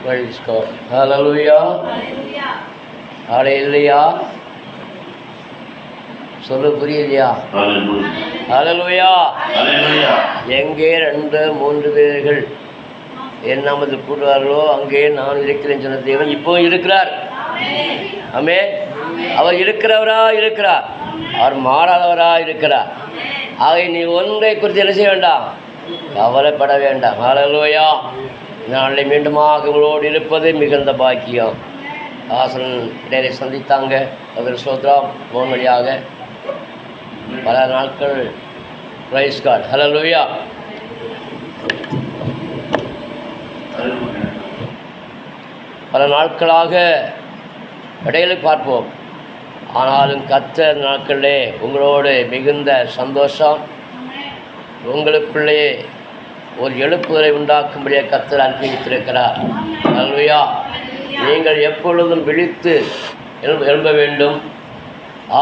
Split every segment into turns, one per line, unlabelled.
Praise God. Hallelujah. Hallelujah. சொல்லு புரியலையா? ஹல்லேலூயா. எங்கே 2-3 பேர்கள் என் நாமத்தில் கூடுவார்களோ அங்கே நான் இருக்கிறேன் சொன்ன தேவன் இப்போ இருக்கிறார். ஆமென். அவர் இருக்கிறவரா இருக்கிறார், அவர் மாறாதவரா இருக்கிறார். ஆகவே நீ ஒன்றை குறித்து என்ன செய்ய வேண்டாம், கவலைப்பட வேண்டாம். ஹல்லேலூயா. நாளை மீண்டுமாக உங்களோடு இருப்பது மிகுந்த பாக்கியம். ஆசன் இடையில சந்தித்தாங்க, அவர் சோத்ராம் போன் வழியாக பல நாட்கள். Praise God. ஹல்லேலூயா. பல நாட்களாக இடையில பார்ப்போம், ஆனாலும் கர்த்தர் நாட்களிலே உங்களோடு மிகுந்த சந்தோஷம், உங்களுக்குள்ளே ஒரு எழுப்புதலை உண்டாக்கும்படியாக கர்த்தர் அனுப்பித்திருக்கிறார். ஹல்லேலூயா. நீங்கள் எப்பொழுதும் விழித்து எழும்ப வேண்டும்,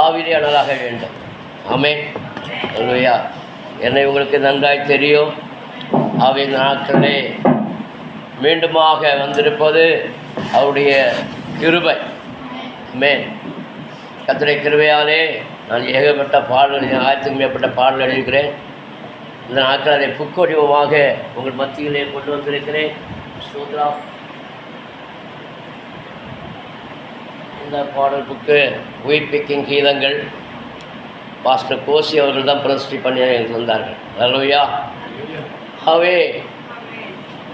ஆவிலே அனலாக வேண்டும். ஆமென். ஹல்லேலூயா. என்னை உங்களுக்கு நன்றாய் தெரியும். ஆவி இந்த நாட்களிலே மீண்டுமாக வந்திருப்பது அவருடைய கிருபை. ஆமென். கர்த்தருடைய கிருபையாலே நான் ஏகப்பட்ட பாடல்கள், 1000க்கும் மேற்பட்ட பாடல் எழுதியிருக்கிறேன். இந்த நாட்கள் அதை புக்கொடிவமாக உங்கள் மத்தியிலே கொண்டு வந்திருக்கிறேன். ஸ்தோத்திரம். இந்த பாடல் புக்கு உயிர்ப்பிக்கும் கீதங்கள் பாஸ்டர் கோசி அவர்கள் தான் பிரதிஷ்டை பண்ணி வந்தார்கள். ஹல்லேலூயா. ஆகவே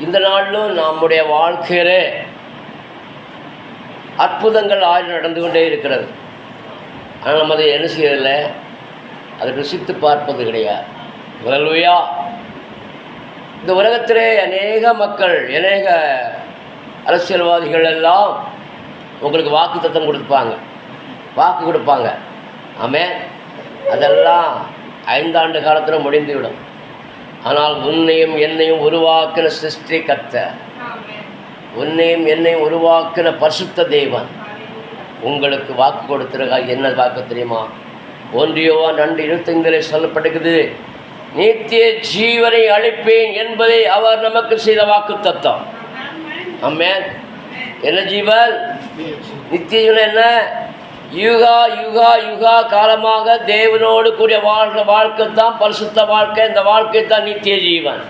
இந்த நாளிலும் நம்முடைய வாழ்க்கையிலே அற்புதங்கள் நடந்து கொண்டே இருக்கிறது. ஆனால் நம்ம அதை என்ன செய்யறதில்லை, அதை ருசித்து பார்ப்பது கிடையாது. ஹல்லேலூயா. இந்த உலகத்திலே அநேக மக்கள், அநேக அரசியல்வாதிகள் எல்லாம் உங்களுக்கு வாக்குத்தத்தம் வாக்கு கொடுப்பாங்க. ஆமென். அதெல்லாம் 5 ஆண்டு காலத்தில் முடிந்துவிடும். ஆனால் உன்னையும் என்னையும் உருவாக்கின சிருஷ்டி கர்த்தர், உன்னையும் என்னையும் உருவாக்கின பரிசுத்த தேவன் உங்களுக்கு வாக்கு கொடுத்திருக்கா. என்ன வாக்கு தெரியுமா? 1 யோவான் 2:25 சொல்லப்பட்டிருக்குது, நித்திய ஜீவனை அளிப்பேன் என்பதை அவர் நமக்கு செய்த வாக்கு தத்தம். ஆமென். என்ன ஜீவன்? நித்திய ஜீவன் என்ன? யுகா யுகா யுகா காலமாக தேவனோடு கூடிய வாழ்கிற வாழ்க்கை தான் பரிசுத்த வாழ்க்கை. இந்த வாழ்க்கை தான் நித்திய ஜீவன்.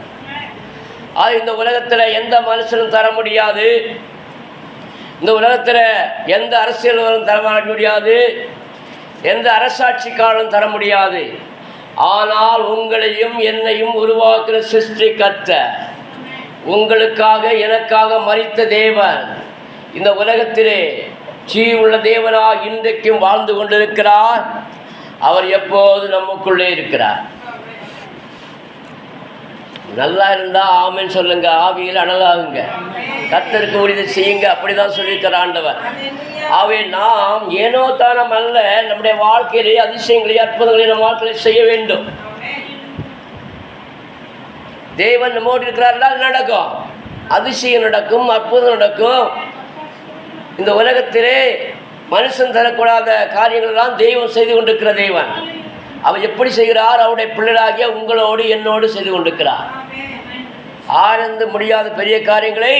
அது இந்த உலகத்தில் எந்த மனுஷனும் தர முடியாது. இந்த உலகத்தில் எந்த அரசியல்வாதியும் தர முடியாது, எந்த அரசாட்சிக்காரனும் தர முடியாது. ஆனால் உங்களையும் என்னையும் உருவாக்குற சிருஷ்டி கர்த்தர், உங்களுக்காக எனக்காக மரித்த தேவன், இந்த உலகத்திலே ஜீவனுள்ள தேவனாக இன்றைக்கும் வாழ்ந்து கொண்டிருக்கிறார். அவர் எப்போது நமக்குள்ளே இருக்கிறார். நல்லா இருந்தால் ஆமென் சொல்லுங்க, ஆவியில் அனலாகுங்க, கர்த்தருக்கு உரிதை செய்யுங்க. அப்படிதான் சொல்லியிருக்கிற ஆண்டவர். ஆகவே நாம் ஏனோ தானம் அல்ல, நம்முடைய வாழ்க்கையிலே அதிசயங்களை அற்புதங்களை நம் வாழ்க்கையில செய்ய வேண்டும். தேவன் நம்மோடு இருக்கிறார்களா, நடக்கும், அதிசயம் நடக்கும், அற்புதம் நடக்கும். இந்த உலகத்திலே மனுஷன் தரக்கூடாத காரியங்கள் எல்லாம் தெய்வம் செய்து கொண்டிருக்கிற தேவன். அவர் எப்படி செய்கிறார்? அவருடைய பிள்ளைகளாகிய உங்களோடு என்னோடு செய்து கொண்டிருக்கிறார். ஆனந்த முடியாத பெரிய காரியங்களை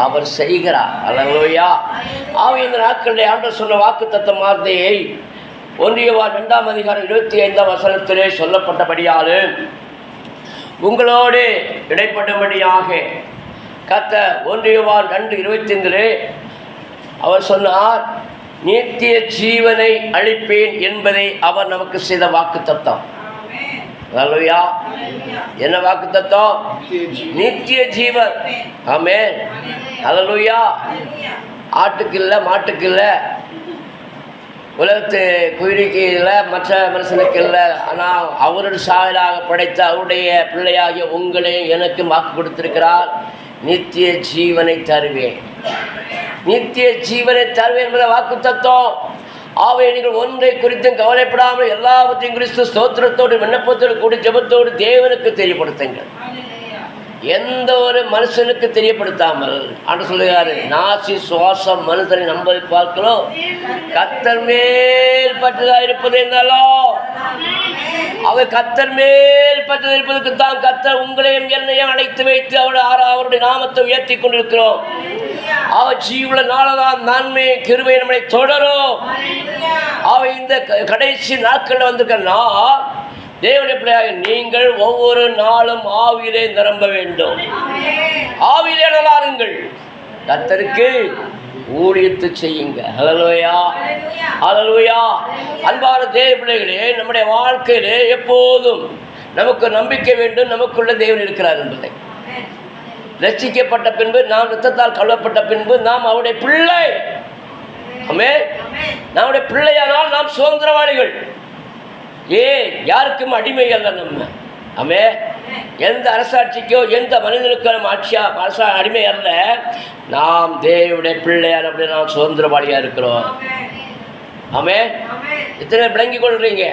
அவர் செய்கிறார். அல்லேலூயா. இந்த நாட்களுடைய ஆண்டவர் சொன்ன வாக்கு தத்த வார்த்தையை 1 யோவான் 2:25 சொல்லப்பட்டபடியாலும் உங்களோடு இடைப்படும்படியாக கர்த்தர் 1 யோவான் 2:25 அவர் சொன்னார், நித்திய ஜீவனை அளிப்பேன் என்பதை அவர் நமக்கு செய்த வாக்கு தத்தம். அல்லேலூயா. என்ன வாக்கு தத்தம்? நித்திய ஜீவன். ஆமென். அல்லேலூயா. ஆட்டுக்கு இல்லை, மாட்டுக்கு இல்லை, உலகத்து குயிரிக்கு இல்லை, மற்ற மனுஷனுக்கு இல்லை. ஆனால் அவருடைய சாயலாக படைத்த அவருடைய பிள்ளையாகிய உங்களையும் எனக்கு வாக்கு கொடுத்திருக்கிறார். நித்திய ஜீவனை தருவேன், நித்திய ஜீவனை தருவேன் என்பதை வாக்கு தத்துவம். ஆகவே நீங்கள் ஒன்றை குறித்தும் கவலைப்படாமல் எல்லாவற்றையும் குறித்து ஸ்தோத்திரத்தோடு விண்ணப்பத்தோடு கூடி ஜெபத்தோடு தேவனுக்கு தெரியப்படுத்துங்கள். எந்த ஒரு மனுஷனுக்கு தெரியப்படுத்தாமல் ஆண்டு சொல்லுகிறாரு, நாசி சுவாசம் மனுஷனை நம்பதை பார்க்கிறோம், கர்த்தர் மேல் பற்றுதா இருப்பது என்றாலும் அவர் கர்த்தர் மேல் பற்றுதல் இருப்பதற்கு தான் கர்த்தர் உங்களையும் என்னையும் அழைத்து வைத்து அவருடைய நாமத்தை உயர்த்தி கொண்டிருக்கிறோம். அவர் ஜீவுள்ள நாளதான் நன்மை கிருபை நம்மளை தொடரும். அவர் இந்த கடைசி நாட்கள் வந்திருக்கா தேவனுடைய பிள்ளையாக நீங்கள் ஒவ்வொரு நாளும் ஆவியிலே நிரம்ப வேண்டும். ஆவியிலே நலாருங்கள், கர்த்தருக்கு ஊழியத்து செய்யுங்க. ஹல்லேலூயா, ஹல்லேலூயா. அன்பான தேவ பிள்ளைகளே, நம்முடைய வாழ்க்கையிலே எப்போதும் நமக்கு நம்பிக்கை வேண்டும், நமக்குள்ள தேவன் இருக்கிறார் என்பதை. ரட்சிக்கப்பட்ட பின்பு, நாம் இரத்தத்தால் கழுவப்பட்ட பின்பு நாம் அவருடைய பிள்ளை. ஆமென். நம்முடைய பிள்ளையானால் நாம் சுதந்திரவாளிகள். யாருக்கும் அடிமை அல்ல நம்ம. ஆமே, எந்த அரசாட்சிக்கோ எந்த மனிதனுக்கோ நம்ம அடிமை அல்ல. நாம் தேவனுடைய பிள்ளையார், அப்படி நாம் சுதந்திரவாளியாக இருக்கிறோம். ஆமே, இத்தனை விளங்கி கொள்றீங்க.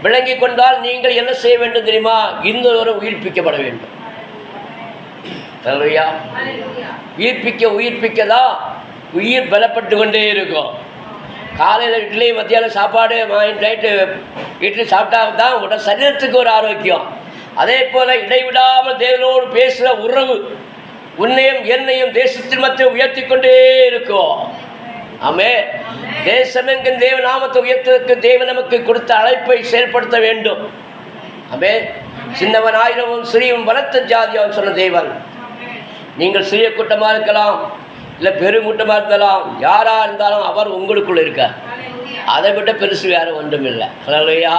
விளங்கி கொண்டால் நீங்கள் என்ன செய்ய வேண்டும் தெரியுமா? இன்னொரு உயிர்ப்பிக்கப்பட வேண்டும். உயிர்ப்பிக்கதான் உயிர் பலப்பட்டு கொண்டே இருக்கும். காலையில் இட்லி, மத்தியானம் சாப்பாடு, நைட்டு இட்லி சாப்பிட்டா தான் உடல் சரீரத்துக்கு ஒரு ஆரோக்கியம். அதே போல் இடைவிடாமல் தேவனோடு பேசுகிற உறவு உன்னையும் என்னையும் தேசத்தின் மத்திய உயர்த்தி கொண்டே இருக்கும். ஆமே, தேசமெங்கும் தேவ நாமத்தை உயர்த்துவதற்கு தேவன் நமக்கு கொடுத்த அழைப்பை செயல்படுத்த வேண்டும். ஆமே, சின்னவன் ஆயிரமும் சிறியவன் பலத்த ஜாதியாவும் சொன்ன தேவன். நீங்கள் சிறிய கூட்டமாக இருக்கலாம், இல்லை பெருங்கூட்டமாக இருந்தாலும், யாராக இருந்தாலும் அவர் உங்களுக்குள்ள இருக்கார். அதை விட பெருசு வேறு ஒன்றும் இல்லை. ஹல்லேலூயா.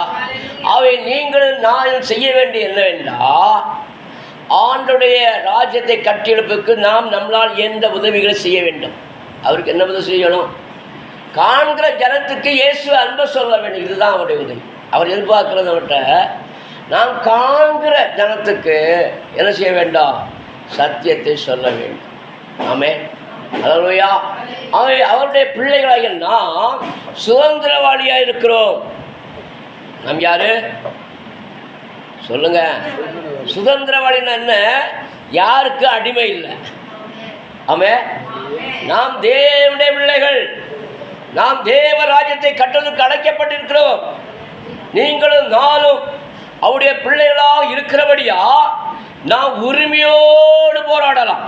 அவை நீங்களும் நான் செய்ய வேண்டிய என்னவென்றால், ஆண்டுடைய ராஜ்யத்தை கட்டியெழுப்புக்கு நாம் நம்மளால் எந்த உதவிகளை செய்ய வேண்டும். அவருக்கு என்ன உதவி செய்யணும்? காண்கிற ஜனத்துக்கு இயேசு அன்பை சொல்ல வேண்டும். இதுதான் அவருடைய உதவி. அவர் எதிர்பார்க்கிறத விட்ட நாம் காண்கிற ஜனத்துக்கு என்ன செய்ய வேண்டாம்? சத்தியத்தை சொல்ல வேண்டும். ஆமென். ஹல்லேலூயா. அவருடைய பிள்ளைகளாக நாம் சுதந்திரவாளியாக இருக்கிறோம். நாம் யாரு சொல்லுங்க? சுதந்திரவாளின்னா என்ன? யாருக்கு அடிமை இல்லை. ஆமென். நாம் தேவனுடைய பிள்ளைகள். நாம் தேவ ராஜ்யத்தை கட்டுவதற்கு அழைக்கப்பட்டிருக்கிறோம். நீங்களும் நானும் அவருடைய பிள்ளைகளாக இருக்கிறபடியா நாம் உரிமையோடு போராடலாம்.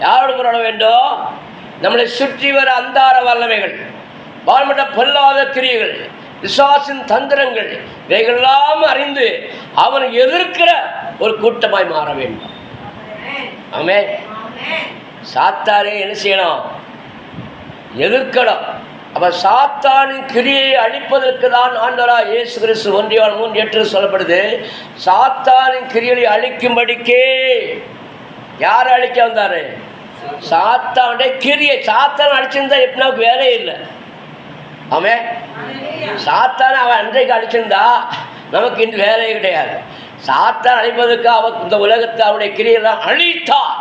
யாரோடு போராட வேண்டும்? நம்மளை சுற்றி வர அந்தார வல்லமைகள், வாழ்மட்ட பொல்லாத கிரியைகள், பிசாசின் தந்திரங்கள், இவைகளெல்லாம் அறிந்து அவனை எதிர்க்கிற ஒரு கூட்டமாய் மாற வேண்டும். ஆமென். சாத்தானே என்ன செய்யணும்? எதிர்க்கணும். அப்ப சாத்தானின் கிரியை அழிப்பதற்கு தான் ஆண்டவராகிய இயேசு கிறிஸ்து 1 யோவான் 3:8 சொல்லப்படுது. சாத்தானின் கிரியை அழிக்கும்படிக்கே யார் அழிக்க வந்தாரு? சாத்தானுடைய கிரியை. சாத்தான் அழிச்சிருந்தா எப்படின்னாவுக்கு வேலையே இல்லை. ஆமென். சாத்தான அவன் அன்றைக்கு அழிச்சிருந்தா நமக்கு இன்னும் வேலையே கிடையாது. சாத்தான் அழிப்பதற்கு அவர் இந்த உலகத்தை அவருடைய கிரியெல்லாம் அழித்தார்.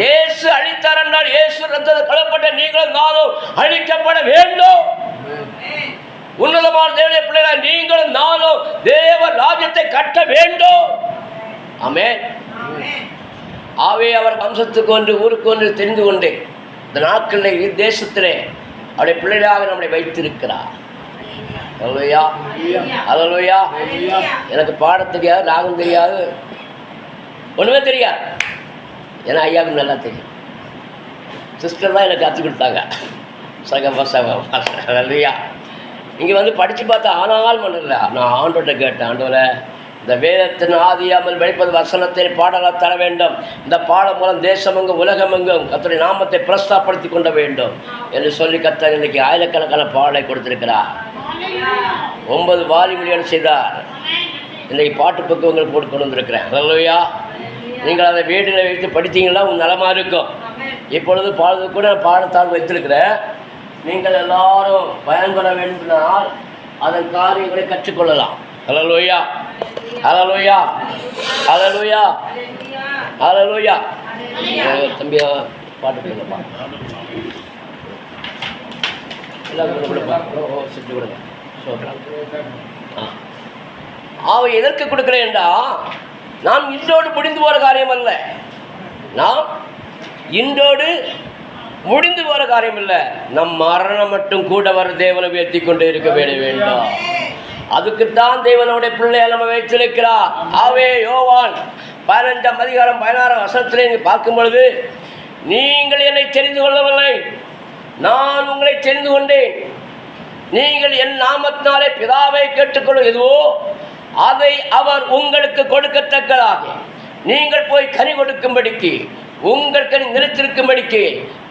இயேசு அழித்தார் என்றால் இயேசு ரத்தத்தை கலப்பட்ட நீங்களும் நானும் அழிக்கப்பட வேண்டும். உன்னதமான தேவனுடைய பிள்ளைகள் நீங்களும் நானும் தேவ ராஜ்யத்தை கட்ட வேண்டும். ஆமென். ஆவே அவர் வம்சத்துக்கு ஒன்று ஊருக்கு ஒன்று தெரிந்து கொண்டேன். இந்த நாட்களில் தேசத்திலே அவருடைய பிள்ளைகளாக நம்மளை வைத்திருக்கிறார். ஹல்லேலூயா, ஹல்லேலூயா. எனக்கு பாட தெரியாது, ராகம் தெரியாது, ஒன்றுமே தெரியாது. ஏன்னா ஐயாவுக்கு நல்லா தெரியும். சிஸ்டர் தான் எனக்கு கற்றுக் கொடுத்தாங்க. ஹல்லேலூயா. இங்கே வந்து படித்து பார்த்தா ஆனால் பண்ணல. நான் ஆண்டோட்ட கேட்டேன், ஆண்டவரை இந்த வேதத்தின் ஆதியாமல் வெளிப்பது வசனத்தை பாடலாக தர வேண்டும். இந்த பாடம் மூலம் தேசமெங்கும் உலகமெங்கும் கர்த்தருடைய நாமத்தை பிரஸ்தாப்படுத்தி கொள்ள வேண்டும் என்று சொல்லி கர்த்தர் இன்றைக்கி ஆயிரக்கணக்கான பாடலை கொடுத்திருக்கிறார். 9 வாலிபுலிகள் செய்தார். இன்றைக்கி பாட்டு புத்தகங்கள் போட்டு கொண்டு வந்திருக்கிறேன். ஹல்லேலூயா. நீங்கள் அதை வீட்டில் வைத்து படித்தீங்கன்னா உங்கள் நலமாக இருக்கும். இப்பொழுது பாடுறது கூட பாடத்தால் வைத்திருக்கிறேன். நீங்கள் எல்லாரும் பயன்பெற வேண்டுமானால் அதன் காரியங்களை கற்றுக்கொள்ளலாம். ஹல்லேலூயா, ஹல்லேலூயா, ஹல்லேலூயா, ஹல்லேலூயா. தம்பியா பாட்டு கொடுங்கப்பா, எல்லாரும் கொடுப்பா, செஞ்சு கொடுங்க. ஆவை எதற்கு கொடுக்கிறேன்டா, நாம் இன்றோடு முடிந்து போகிற காரியம் அல்ல, நாம் இன்றோடு முடிந்து போகிற காரியம் இல்லை, நம் மரணம் மட்டும் கூட வர தேவனை உயர்த்தி கொண்டு இருக்க வேண்டாம். அதுக்குத்தான் தேவனுடைய பிள்ளையை நம்ம வைத்திருக்கிறார். ஆவே யோவான் 15ஆம் அதிகாரம் 16ஆம் வசனத்திலே பார்க்கும் பொழுது, நீங்கள் என்னை தெரிந்து கொள்ளவில்லை, நான் உங்களை தெரிந்து கொண்டேன், நீங்கள் என் நாமத்தினாலே பிதாவை கேட்டுக்கொள்ளும் எதுவோ அதை அவர் உங்களுக்கு கொடுக்கத்தக்கதாக நீங்கள் போய் கனி கொடுக்கும்படிக்கு, உங்கள் கனி நிலைத்திருக்கும்படிக்கு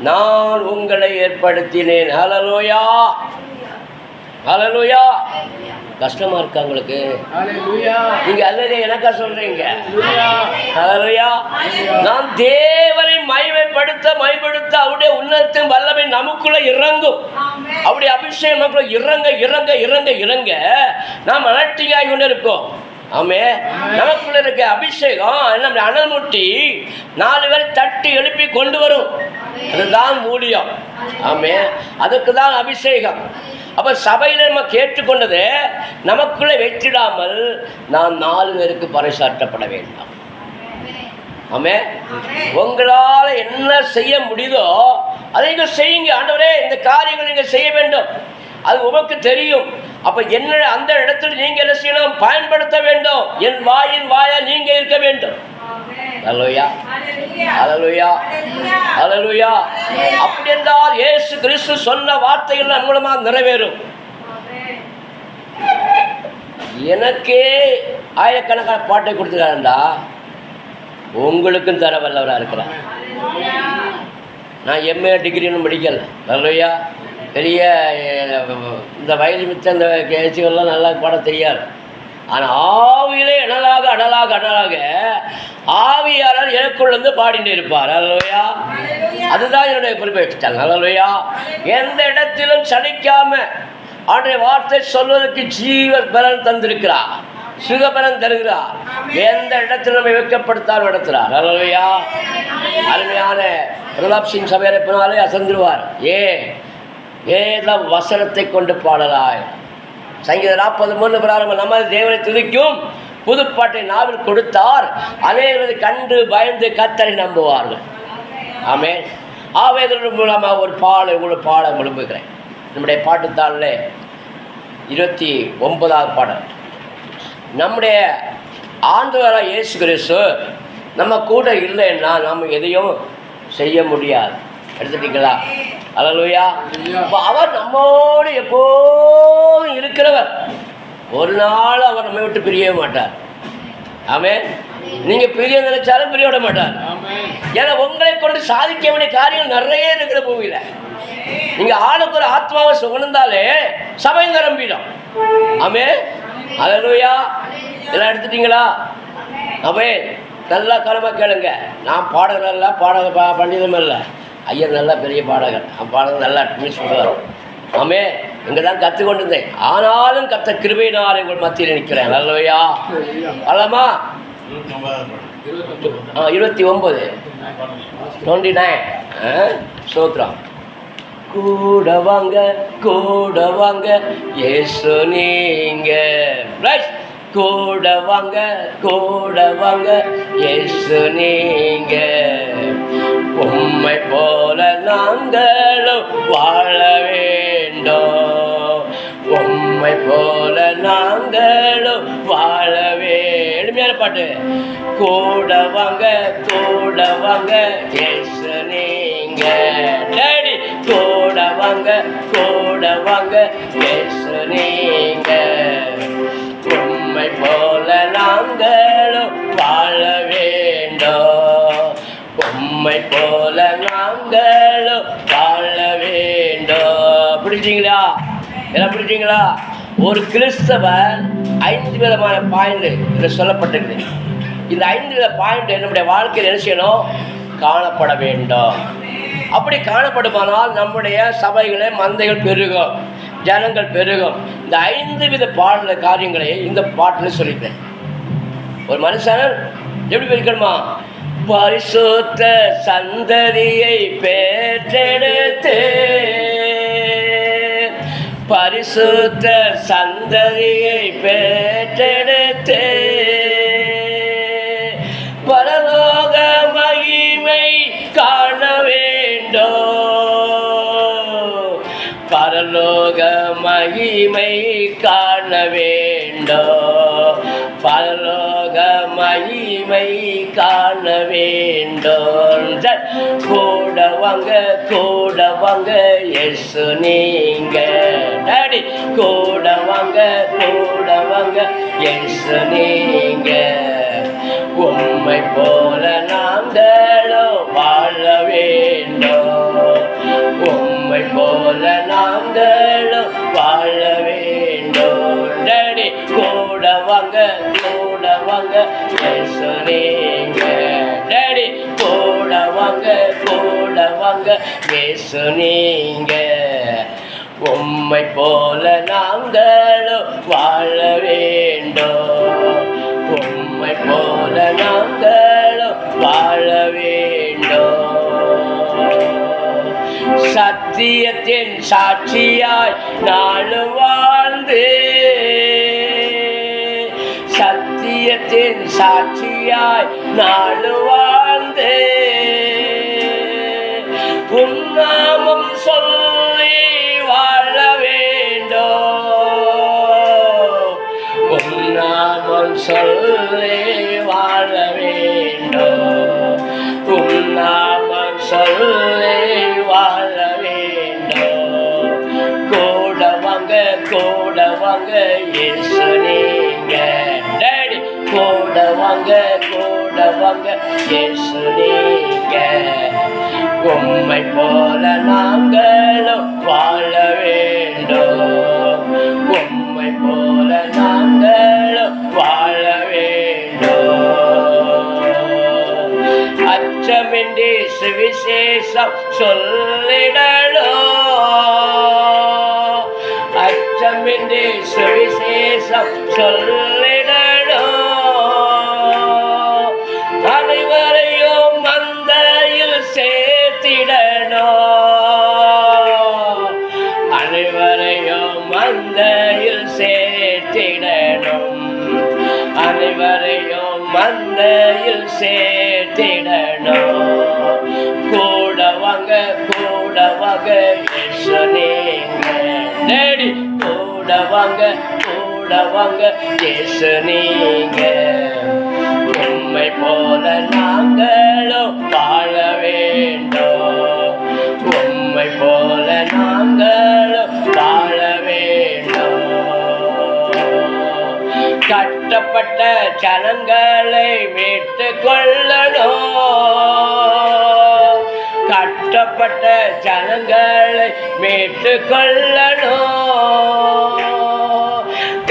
நான் உங்களை ஏற்படுத்தினேன். ஹல்லேலூயா, ஹல்லேலூயா. கஷ்டமா இருக்கா உங்களுக்கு? நீங்க அல்லது எனக்கா சொல்றீங்க? ஹல்லேலூயா. நாம் தேவனை மைமைப்படுத்த அவருடைய உன்னதத்தின் வல்லமை நமக்குள்ள இறங்கும். அவருடைய அபிஷேகம் நமக்குள்ள இறங்க இறங்க இறங்க இறங்க நாம் அனட்டிங்காகி கொண்டு இருக்கோம். ஆமே, நமக்குள்ள இருக்க அபிஷேகம் நம்ம அனல் முட்டி 4 பேரை தட்டி எழுப்பி கொண்டு வரும். அதுதான் ஊழியம். ஆமே, அதுக்கு தான் அபிஷேகம். அப்ப சபையில நம்ம கேட்டுக்கொண்டது நமக்குள்ளே வைத்திடாமல் நாம் 4 பேருக்கு பறைசாற்றப்பட வேண்டாம். ஆமே, உங்களால் என்ன செய்ய முடியுதோ அதை நீங்கள் செய்யுங்க. ஆண்டவரே, இந்த காரியங்கள் நீங்கள் செய்ய வேண்டும், அது உமக்கு தெரியும். அப்ப என்ன அந்த இடத்துல நீங்க என்ன செய்யணும்? பயன்படுத்த வேண்டும். என் வாயின் வாயா நீங்க இருக்க வேண்டும். ஹல்லேலூயா, ஹல்லேலூயா, ஹல்லேலூயா. அப்படி என்றால் இயேசு கிறிஸ்து சொன்ன வார்த்தைகள் நம் மூலமாக நிறைவேறும். எனக்கே ஆயிரக்கணக்கான பாட்டை கொடுத்துருக்காருண்டா, உங்களுக்கும் தர வல்லவராக இருக்கிறார். நான் எம்ஏ டிகிரின்னு படிக்கல. ஹல்லேலூயா. பெரிய இந்த வயது மிச்சம் இந்த கேட்சிகள்லாம் நல்லா பாட தெரியாது. ஆனால் ஆவியிலே அனலாக அனலாக அனலாக ஆவியாளர் எனக்குள்ளேருந்து பாடிட்டு இருப்பார். ஹல்லேலூயா. அதுதான் என்னுடைய குறிப்பை வச்சுட்டாங்க. ஹல்லேலூயா. எந்த இடத்திலும் சலிக்காம அவருடைய வார்த்தை சொல்வதற்கு ஜீவ பலன் தந்திருக்கிறார், சுகபலன் தருகிறார். எந்த இடத்தில் நம்ம வைக்கப்படுத்தாலும் நடத்துகிறார். ஹல்லேலூயா. அருமையான பிரதாப் சிங் சபையரை போனாலே அசந்துருவார். ஏதம் வசனத்தை கொண்டு பாடலாய். சங்கீதம் 40:3 பிராரம்பம், நம்ம தேவனை துதிக்கும் புதுப்பாட்டை நாவில் கொடுத்தார், அனைவரது கண்டு பயந்து கர்த்தரை நம்புவார்கள். ஆமென். ஆவேதன் மூலமாக ஒரு உங்களுக்கு பாட விரும்புகிறேன். நம்முடைய பாட்டுத்தாளில் 29வது பாடல். நம்முடைய ஆண்டவராகிய இயேசு கிறிஸ்து நம்ம கூட இல்லைன்னா நம்ம எதையும் செய்ய முடியாது. எடுத்துட்டீங்களா? ஹல்லேலூயா. இப்போ அவர் நம்மோடு எப்போதும் இருக்கிறவர். ஒரு நாள் அவர் நம்மை விட்டு பிரியவே மாட்டார். ஆமென். நீங்கள் பிரிய நினைச்சாலும் பிரிய விட மாட்டார். ஏன்னா உங்களை கொண்டு சாதிக்க வேண்டிய காரியங்கள் நிறைய இருக்கிற பூமியில். நீங்கள் ஆளுக்கு ஒரு ஆத்மாவை சுகந்தாலே சபை நிரம்பிடும். ஆமென். ஹல்லேலூயா. எல்லாம் எடுத்துட்டீங்களா? ஆமென். நல்லா கனமாக கேளுங்க. நான் பாடகர் இல்லை, பண்டிதம் இல்லை. ஐயா நல்லா பெரிய பாடகர், பாடகர் நல்லா மிஸ் பண்ணுவார். ஆமே, இங்கே தான் கற்றுக்கொண்டு இருந்தேன். ஆனாலும் கத்த கிருபையினால் உங்கள் மத்தியில் நிற்கிறேன். ஹல்லேலூயா. அல்லமா 29 சோத்ரம். கூட வாங்க கூட வாங்க இயேசு நீங்க, கூட வாங்க இயேசு நீங்க, உம்மை போல நாங்களும் வாழ வேண்டும், உம்மை போல நாங்களும் வாழ வேண்டும். எளிமையான பாட்டு. கூட வாங்க இயேசு நீங்க, டேடி கூட வாங்க இயேசு நீங்க, உம்மை போல நாங்களும் வாழ வேண்டும், உம்மை போல நாங்களும் வாழ வேண்டும். பிடிச்சிங்களா? எல்லாம் பிடிச்சிங்களா? ஒரு கிறிஸ்தவர் 5 விதமான பாயிண்ட் இதில் சொல்லப்பட்டிருக்கு. இந்த 5 வித பாயிண்ட் நம்முடைய வாழ்க்கையில் என்ன செய்யணும்? காணப்பட வேண்டும். அப்படி காணப்படுமானால் நம்முடைய சபைகளை மந்தைகள் பெருகும், ஜனங்கள் பெருகும். இந்த 5 வித பாடல காரியங்களை இந்த பாட்டில் சொல்லிட்டேன். ஒரு மனுஷன் எப்படி இருக்கணுமா? பரிசுத்த சந்ததியை பெற்றெடுத்து பரிசுத்த சந்ததியை பெற்றெடுத்து பரலோக மகிமை காண வேண்டும், பரலோக மகிமை காண வேண்டும், பரலோக மகிமை காண வேண்டும். கூட வாங்க இயேசு நீங்க டாடி, கூட வாங்க இயேசு நீங்க. உம்மை போல நாங்களும் வாழ வேண்டும், உம்மை போல நாங்களும் வாழ வேண்டும். டாடி கூட வாங்க இயேசு நீங்க டாடி, கூட வாங்க இயேசு நீங்க. உம்மை போல நாங்களும் வாழ வேண்டும், உம்மை போல நாங்களும் வாழ வேண்டும். சத்தியத்தின் சாட்சியாய் நாளும் வாழ்ந்து, சத்தியத்தின் சாட்சியாய் நாளும் வாழ்ந்து உம் நாமம் சொல்லி வாழ வேண்டும், உம் நாமம் சொல்லி வாழ வேண்டும், உம் நாமம் சொல்லி வாழ வேண்டும். கூட வாங்க இயேசு நீங்க டாடி, கூட வாங்க இயேசு நீங்க. உம்மை போல நாங்களும் வாழ வேண்டும், உம்மை போல நாங்களும் வாழ வேண்டும். அச்சமின்றி சுவிசேஷம் சொல்லிடணும், அச்சமின்றி சுவிசேஷம் சொல்லிடணும். அனைவரையும் மந்தையில் சேர்த்திடணும், அனைவரையும் மந்தையில் சேர்த்திடணும், அனைவரையும் மந்தையில் சேர்த்திடணும். கூட வாங்க இயேசு நீங்க டாடி, கூட வாங்க இயேசு நீங்க. உம்மை போல நாங்களும் வாழ வேண்டும், உம்மை போல நாங்களும் வாழ வேண்டும். கட்டப்பட்ட ஜனங்களை மீட்டுக் கொள்ளணும், கட்டப்பட்ட ஜனங்களை மீட்டுக் கொள்ளணும்.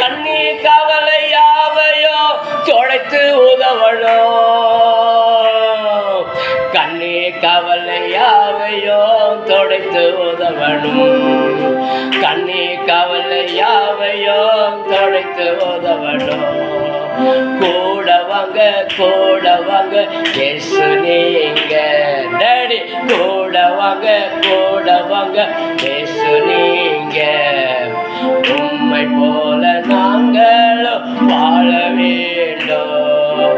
கண்ணீர் கவலை யாவையோ தொடைத்து உதவணும், கண்ணீர் கவலை யாவையோ தொடைத்து உதவணும், கண்ணீர் கவலை யாவையோ தொடைத்து உதவணும். கூட வாங்க இயேசு நீங்க டாடி, கூட வாங்க இயேசு நீங்க. உம்மை போல நாங்களும் வாழ வேண்டும்,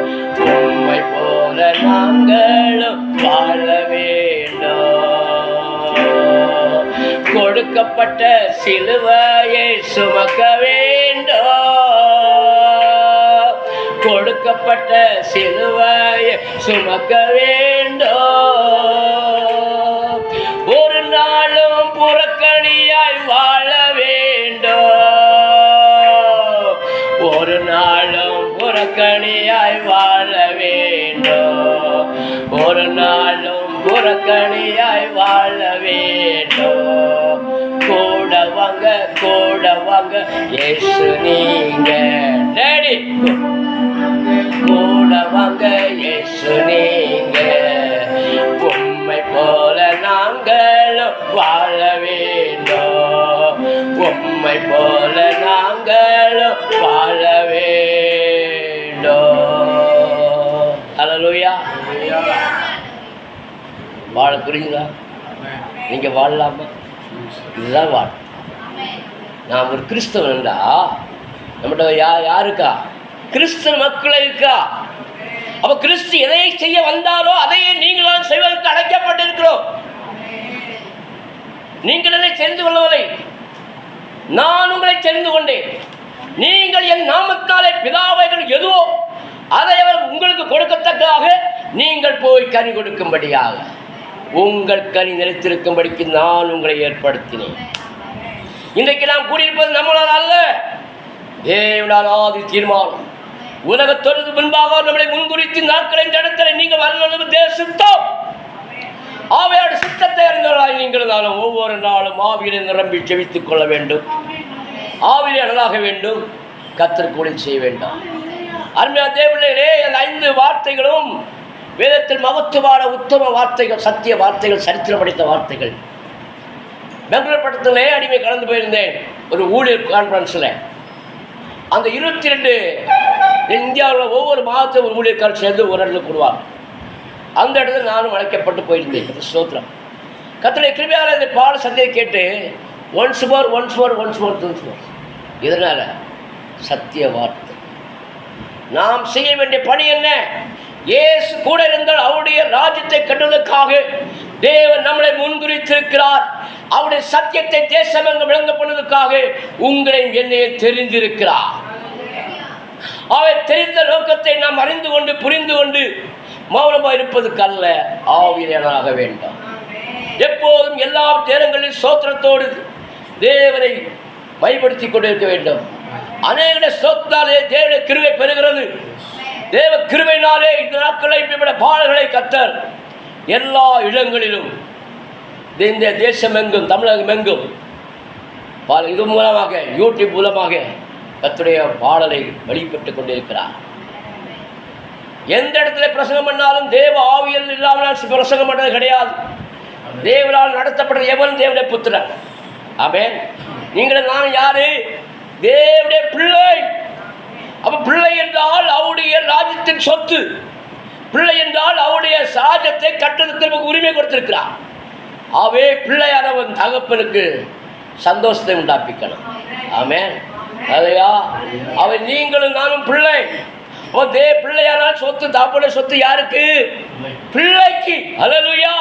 உம்மை போல நாங்களும் வாழ வேண்டும். கொடுக்கப்பட்ட சிலுவையை சுமக்க வேண்டும், கொடுக்கப்பட்ட சிலுவையை சுமக்க வேண்டும். ஒரு நாளும் புறக்கணியாய் வாழ வேண்டும், ஒரு நாளும் புறக்கணியாய் வாழ வேண்டும், ஒரு நாளும் புறக்கணியாய் வாழ வேண்டும். கூட வாங்க இயேசு நீங்க டாடி, கூட வாங்க இயேசு நீங்க. உம்மை போல நாங்களும் வாழ வேண்டும், உம்மை போல நாங்களும் வாழ வேண்டும். அல்லேலூயா. வாழ புரியுதா? நீங்கள் வாழலாமா? இதுதான் வாழ். நாம் ஒரு கிறிஸ்தவன் என்றா நம்மகிட்ட யாருக்கா? கிறிஸ்தவ மக்களை இருக்கா? அப்போ கிறிஸ்து எதையை செய்ய வந்தாலோ அதையே நீங்களும் செய்வதற்கு அழைக்கப்பட்டிருக்கிறோம். நீங்கள் என்னை தெரிந்து கொள்ளவில்லை, நான் உங்களை தெரிந்து கொண்டேன். நீங்கள் என் நாமத்தாலே பிதாவைகள் எதுவோ அதை அவர் உங்களுக்கு கொடுக்கத்தக்கதாக நீங்கள் போய் கனி கொடுக்கும்படியாக, உங்கள் கனி நிலைத்திருக்கும்படிக்கு நான் உங்களை ஏற்படுத்தினேன். இன்றைக்கு நாம் கூடியிருப்பது நம்மளால் அல்ல, தேவனால் ஆதி தீர்மானம். உலகத்தொழுது முன்பாக நம்மளை முன்குறித்து நாட்களின் இடத்துல நீங்கள் வரணும் தேசித்தோம். ஆவியோட சித்தத்தை அறிந்தவர்களாய் நீங்கள் நாளும் ஒவ்வொரு நாளும் ஆவியிலே நிரம்பி செவித்துக் கொள்ள வேண்டும். ஆவியிலே அனலாக வேண்டும். கர்த்தருக்கு ஊழியம் செய்ய வேண்டாம். அருமையான தேவர்களே, அந்த 5 வார்த்தைகளும் வேதத்தில் மகத்துவமான உத்தம வார்த்தைகள், சத்திய வார்த்தைகள், சரித்திரம் படைத்த வார்த்தைகள். பெங்களூர் பட்டத்திலே அடிமை கலந்து போயிருந்தேன் ஒரு ஊழியர் கான்ஃபரன்ஸில். அந்த 22 இந்தியாவில் ஒவ்வொரு மாதத்தையும் ஒரு ஊழியர்காரர் சேர்ந்து ஒரு இடத்துல கூடுவாங்க. அந்த இடத்துல நானும் அழைக்கப்பட்டு போயிருந்தேன். ஸ்தோத்திரம். கர்த்தருடைய கிருபையால் இந்த பாட சத்தியை கேட்டு ஒன்ஸ் மோர். இதனால் சத்திய வார்த்தை. நாம் செய்ய வேண்டிய பணி என்ன? இயேசு கூட இருந்தால் அவருடைய ராஜ்யத்தை கட்டுவதற்காக தேவன் நம்மளை முன்குறித்திருக்கிறார். அவருடைய சத்தியத்தை தேசமெங்கும் விளங்கப்படுவதற்காக உங்களை என்னையே தெரிந்திருக்கிறார். அவர் தெரிந்த நோக்கத்தை நாம் அறிந்து கொண்டு புரிந்து கொண்டு மௌனமாக இருப்பதற்கு அல்ல, ஆவியானாக வேண்டும். எப்போதும் எல்லா நேரங்களில் சோத்திரத்தோடு தேவனை மைப்படுத்தி கொண்டிருக்க வேண்டும். அநேக சோத்தினாலே தேவனுடைய கிருபை பெறுகிறது. தேவ கிருபையினாலே இந்த நாட்களை பாடல்களை கர்த்தர் எல்லா இடங்களிலும் இந்த தேசம் எங்கும் தமிழகம் எங்கும் இது மூலமாக யூடியூப் மூலமாக கர்த்தருடைய பாடலை வெளிப்பட்டு கொண்டிருக்கிறார். எந்த இடத்துல பிரசங்கம் பண்ணாலும் தேவ ஆவியல் இல்லாமல் பிரசங்கம் பண்ணது கிடையாது. தேவனால் நடத்தப்பட்டது எவன் தேவனுடைய புத்திரன். ஆமென். நீங்கள் நான் யாரு? தேவனுடைய பிள்ளை. அப்ப பிள்ளை என்றால் அவருடைய ராஜ்யத்தின் சொத்து. பிள்ளை என்றால் அவருடைய ராஜ்யத்தை கட்டுவதற்கு நமக்கு உரிமை கொடுத்திருக்கிறார். அவே பிள்ளையானவன் தகப்பனுக்கு சந்தோஷத்தை உண்டாப்பிக்கணும். ஆமென். அதையா அவன் நீங்களும் நானும் பிள்ளை. பிள்ளையானால் சொத்து தாப்புடைய சொத்து யாருக்கு? பிள்ளைக்கு. அல்லேலூயா.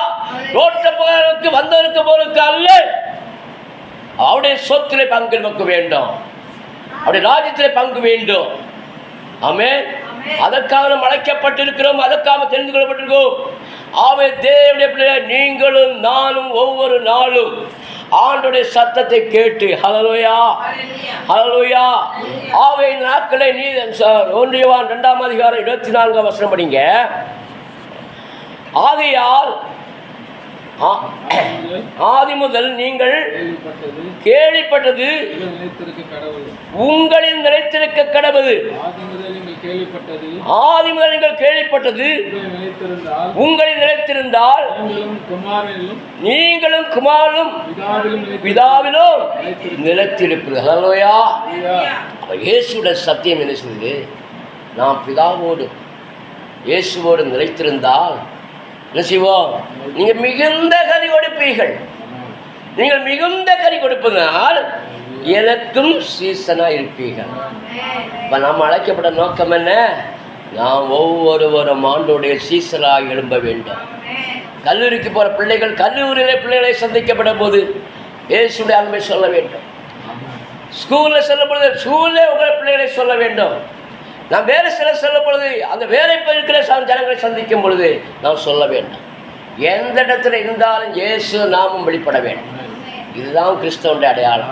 ரோட்ட போறதுக்கு வந்தவருக்கு போறதுக்கு அல்ல, அவருடைய சொத்திலே பங்கு நமக்கு வேண்டும், அவருடைய ராஜ்யத்திலே பங்கு வேண்டும். ஆமென். அதற்காக நாம் அழைக்கப்பட்டிருக்கிறோம், அதற்காக தெரிந்து கொள்ளப்பட்டிருக்கோம். ஆவே தேவனுடைய பிள்ளை நீங்களும் நானும் ஒவ்வொரு நாளும் ஆண்டோடைய சத்தத்தை கேட்டு ஹல்லேலூயா ஹல்லேலூயா. ஆவே நாட்களை நீ 1 யோவான் 2ஆம் அதிகாரம் 24ஆம் வசனம் படிங்க. ஆகையால் ஆதி முதல் நீங்கள் கேள்விப்பட்டது உங்களில் நிலைத்திருக்க கடவுள். ஆதி முதல் நீங்கள் கேள்விப்பட்டது உங்களில் நிலைத்திருந்தால் நீங்களும் குமாரனும் பிதாவிலும் நிலைத்திருப்பீர்கள். ஹல்லேலூயா. இயேசுவோட சத்தியம் என்ன சொல்லுது? நாம் பிதாவோடு இயேசுவோடு நிலைத்திருந்தால் என்ன செய்வோம்? நீங்கள் மிகுந்த கனி கொடுப்பீர்கள். நீங்கள் மிகுந்த கனி கொடுப்பதனால் எனக்கும் சீசனாக இருப்பீர்கள். இப்போ நாம் அழைக்கப்பட்ட நோக்கம் என்ன? நாம் ஒவ்வொருவரும் ஆண்டோடைய சீசனாக எழும்ப வேண்டும். கல்லூரிக்கு போகிற பிள்ளைகள் கல்லூரியில் பிள்ளைகளை சந்திக்கப்படும் போது இயேசுடைய அன்பை சொல்ல வேண்டும். ஸ்கூலில் சொல்லும் பொழுது ஸ்கூலில் உங்கள் பிள்ளைகளை சொல்ல வேண்டும். நாம் வேறு சில சொல்லும் பொழுது அந்த வேலை இருக்கிற ஜனங்களை சந்திக்கும் பொழுது நாம் சொல்ல வேண்டும். எந்த இடத்துல இருந்தாலும் இயேசு நாமும் வெளிப்பட வேண்டும். இதுதான் கிறிஸ்தவனுடைய அடையாளம்.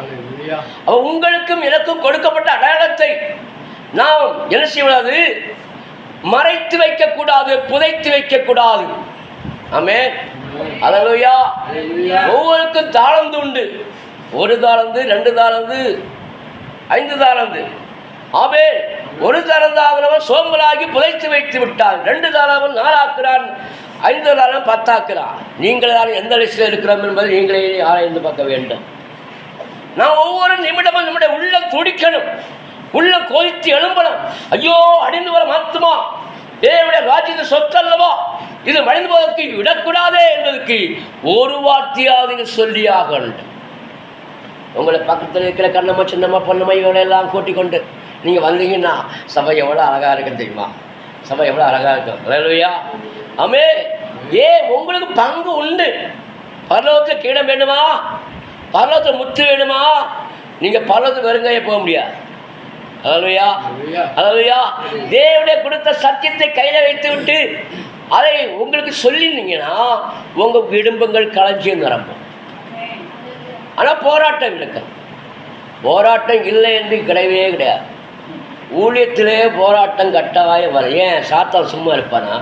அப்போ உங்களுக்கும் எனக்கும் கொடுக்கப்பட்ட அடையாளத்தை நாம் என்ன செய்யக்கூடாது? மறைத்து வைக்கக்கூடாது, புதைத்து வைக்கக்கூடாது. ஆமென். ஹல்லேலூயா. ஒவ்வொருக்கும் தாளந்து உண்டு. 1 தாளந்து, 2 தாளந்து, 5 தாளந்து. ஆமென். 1 தாளந்தாகிறவன் சோம்பலாகி புதைத்து வைத்து விட்டான். 2 தாளவன் 4 ஆக்குறான், 5 தாளம் 10 ஆக்குறான். நீங்கள் தான் எந்த லிஸ்டில் இருக்கிறோம் என்பதை நீங்களே ஆராய்ந்து பார்க்க வேண்டும். நான் ஒவ்வொரு நிமிடமும் நம்முடைய உள்ளம் துடிக்கணும், உள்ளம் கொதித்து எழும்பணும். ஐயோ அடிந்து வர மாத்துமா? தேவனுடைய ராஜ்யத்தை சொத்து அல்லவா? இது மறைந்து போவதற்கு விடக்கூடாதே என்பதற்கு ஒரு வார்த்தையாவது சொல்லியாக வேண்டும். உங்களை பக்கத்தில் இருக்கிற கண்ணம்மா சின்னம்மா பொண்ணம்மா இவங்களெல்லாம் கூட்டிக் கொண்டு நீங்கள் வந்தீங்கன்னா சபை எவ்வளோ அழகாக இருக்குன்னு தெரியுமா? சபை எவ்வளோ அழகாக இருக்கும். அல்லேலூயா. ஆமே. உங்களுக்கு பங்கு உண்டு. பரலோகத்தில் கீழம் வேணுமா? பரலோகத்தில் முத்து வேணுமா? நீங்கள் பரலோகத்துக்கு வருங்கையே போக முடியாது. அல்லேலூயா. அல்லேலூயா. தேவனுடைய கொடுத்த சத்தியத்தை கையில் வைத்து விட்டு அதை உங்களுக்கு சொல்லினீங்கன்னா உங்கள் விடும்பங்கள் களஞ்சியம் நிரம்பும். ஆனால் போராட்டம் இருக்கு. போராட்டம் இல்லை என்று கிடையவே கிடையாது. ஊழியத்திலே போராட்டம் கட்டாயம் வரும். ஏன் சாத்தான் சும்மா இருப்பானா?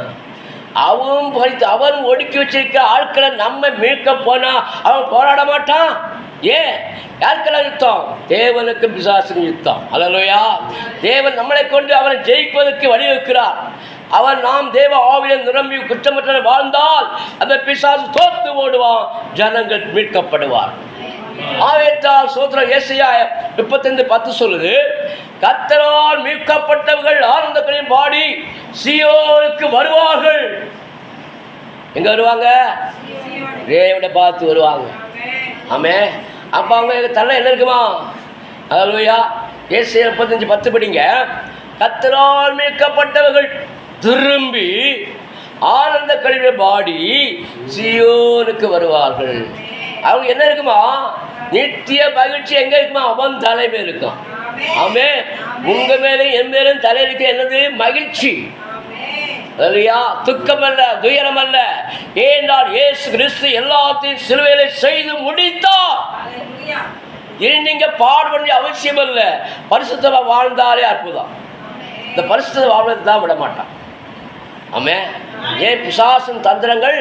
அவன் ஒடுக்கி வச்சிருக்க ஆட்களை நம்ம மீட்க போனா அவன் போராட மாட்டான். ஏன்? யாருக்கெல்லாம் யுத்தம்? தேவனுக்கு பிசாசுக்கு யுத்தம். அல்லேலூயா. தேவன் நம்மளை கொண்டு அவனை ஜெயிப்பதற்கு வழிவகுக்கிறார். அவன் நாம் தேவ ஆவியில் நிரம்பி குற்றமற்ற வாழ்ந்தால் அந்த பிசாசு தோத்து ஓடுவான், ஜனங்கள் மீட்கப்படுவார். ஆவேத்தால் சோத்திரம். ஏசாயா 35:10 சொல்லுது, கர்த்தரால் மீட்கப்பட்டவர்கள் ஆனந்தங்களின் பாடி சீயோனுக்கு வருவார்கள். எங்க வருவாங்க? தேவனை பார்த்து வருவாங்க. ஆமே. அப்ப அவங்க தலை என்ன இருக்குமா? அல்லேலூயா. ஏசாயா 35:10 படிங்க. கர்த்தரால் மீட்கப்பட்டவர்கள் திரும்பி ஆனந்த களின் பாடி சீயோனுக்கு வருவார்கள். அவங்க என்ன இருக்குமா? நித்திய மகிழ்ச்சி எங்க இருக்குமா? அவன் தலைமை இருக்கும். ஆமே. உங்க மேலும் என் மேலும் தலையிருக்கு என்னது? மகிழ்ச்சி. அல்லேலூயா. துக்கம் அல்ல, துயரம் அல்ல. ஏனென்றால் இயேசு கிறிஸ்து எல்லாத்தையும் சிலுவையிலே செய்து முடித்தார். இனி நீங்க பாடுபட அவசியம் அல்ல. பரிசுத்தமா வாழ்ந்தாலே அற்புதம். இந்த பரிசுத்த வாழ்வதை தான் விட மாட்டான். ஆமே. ஏன்? பிசாசின் தந்திரங்கள்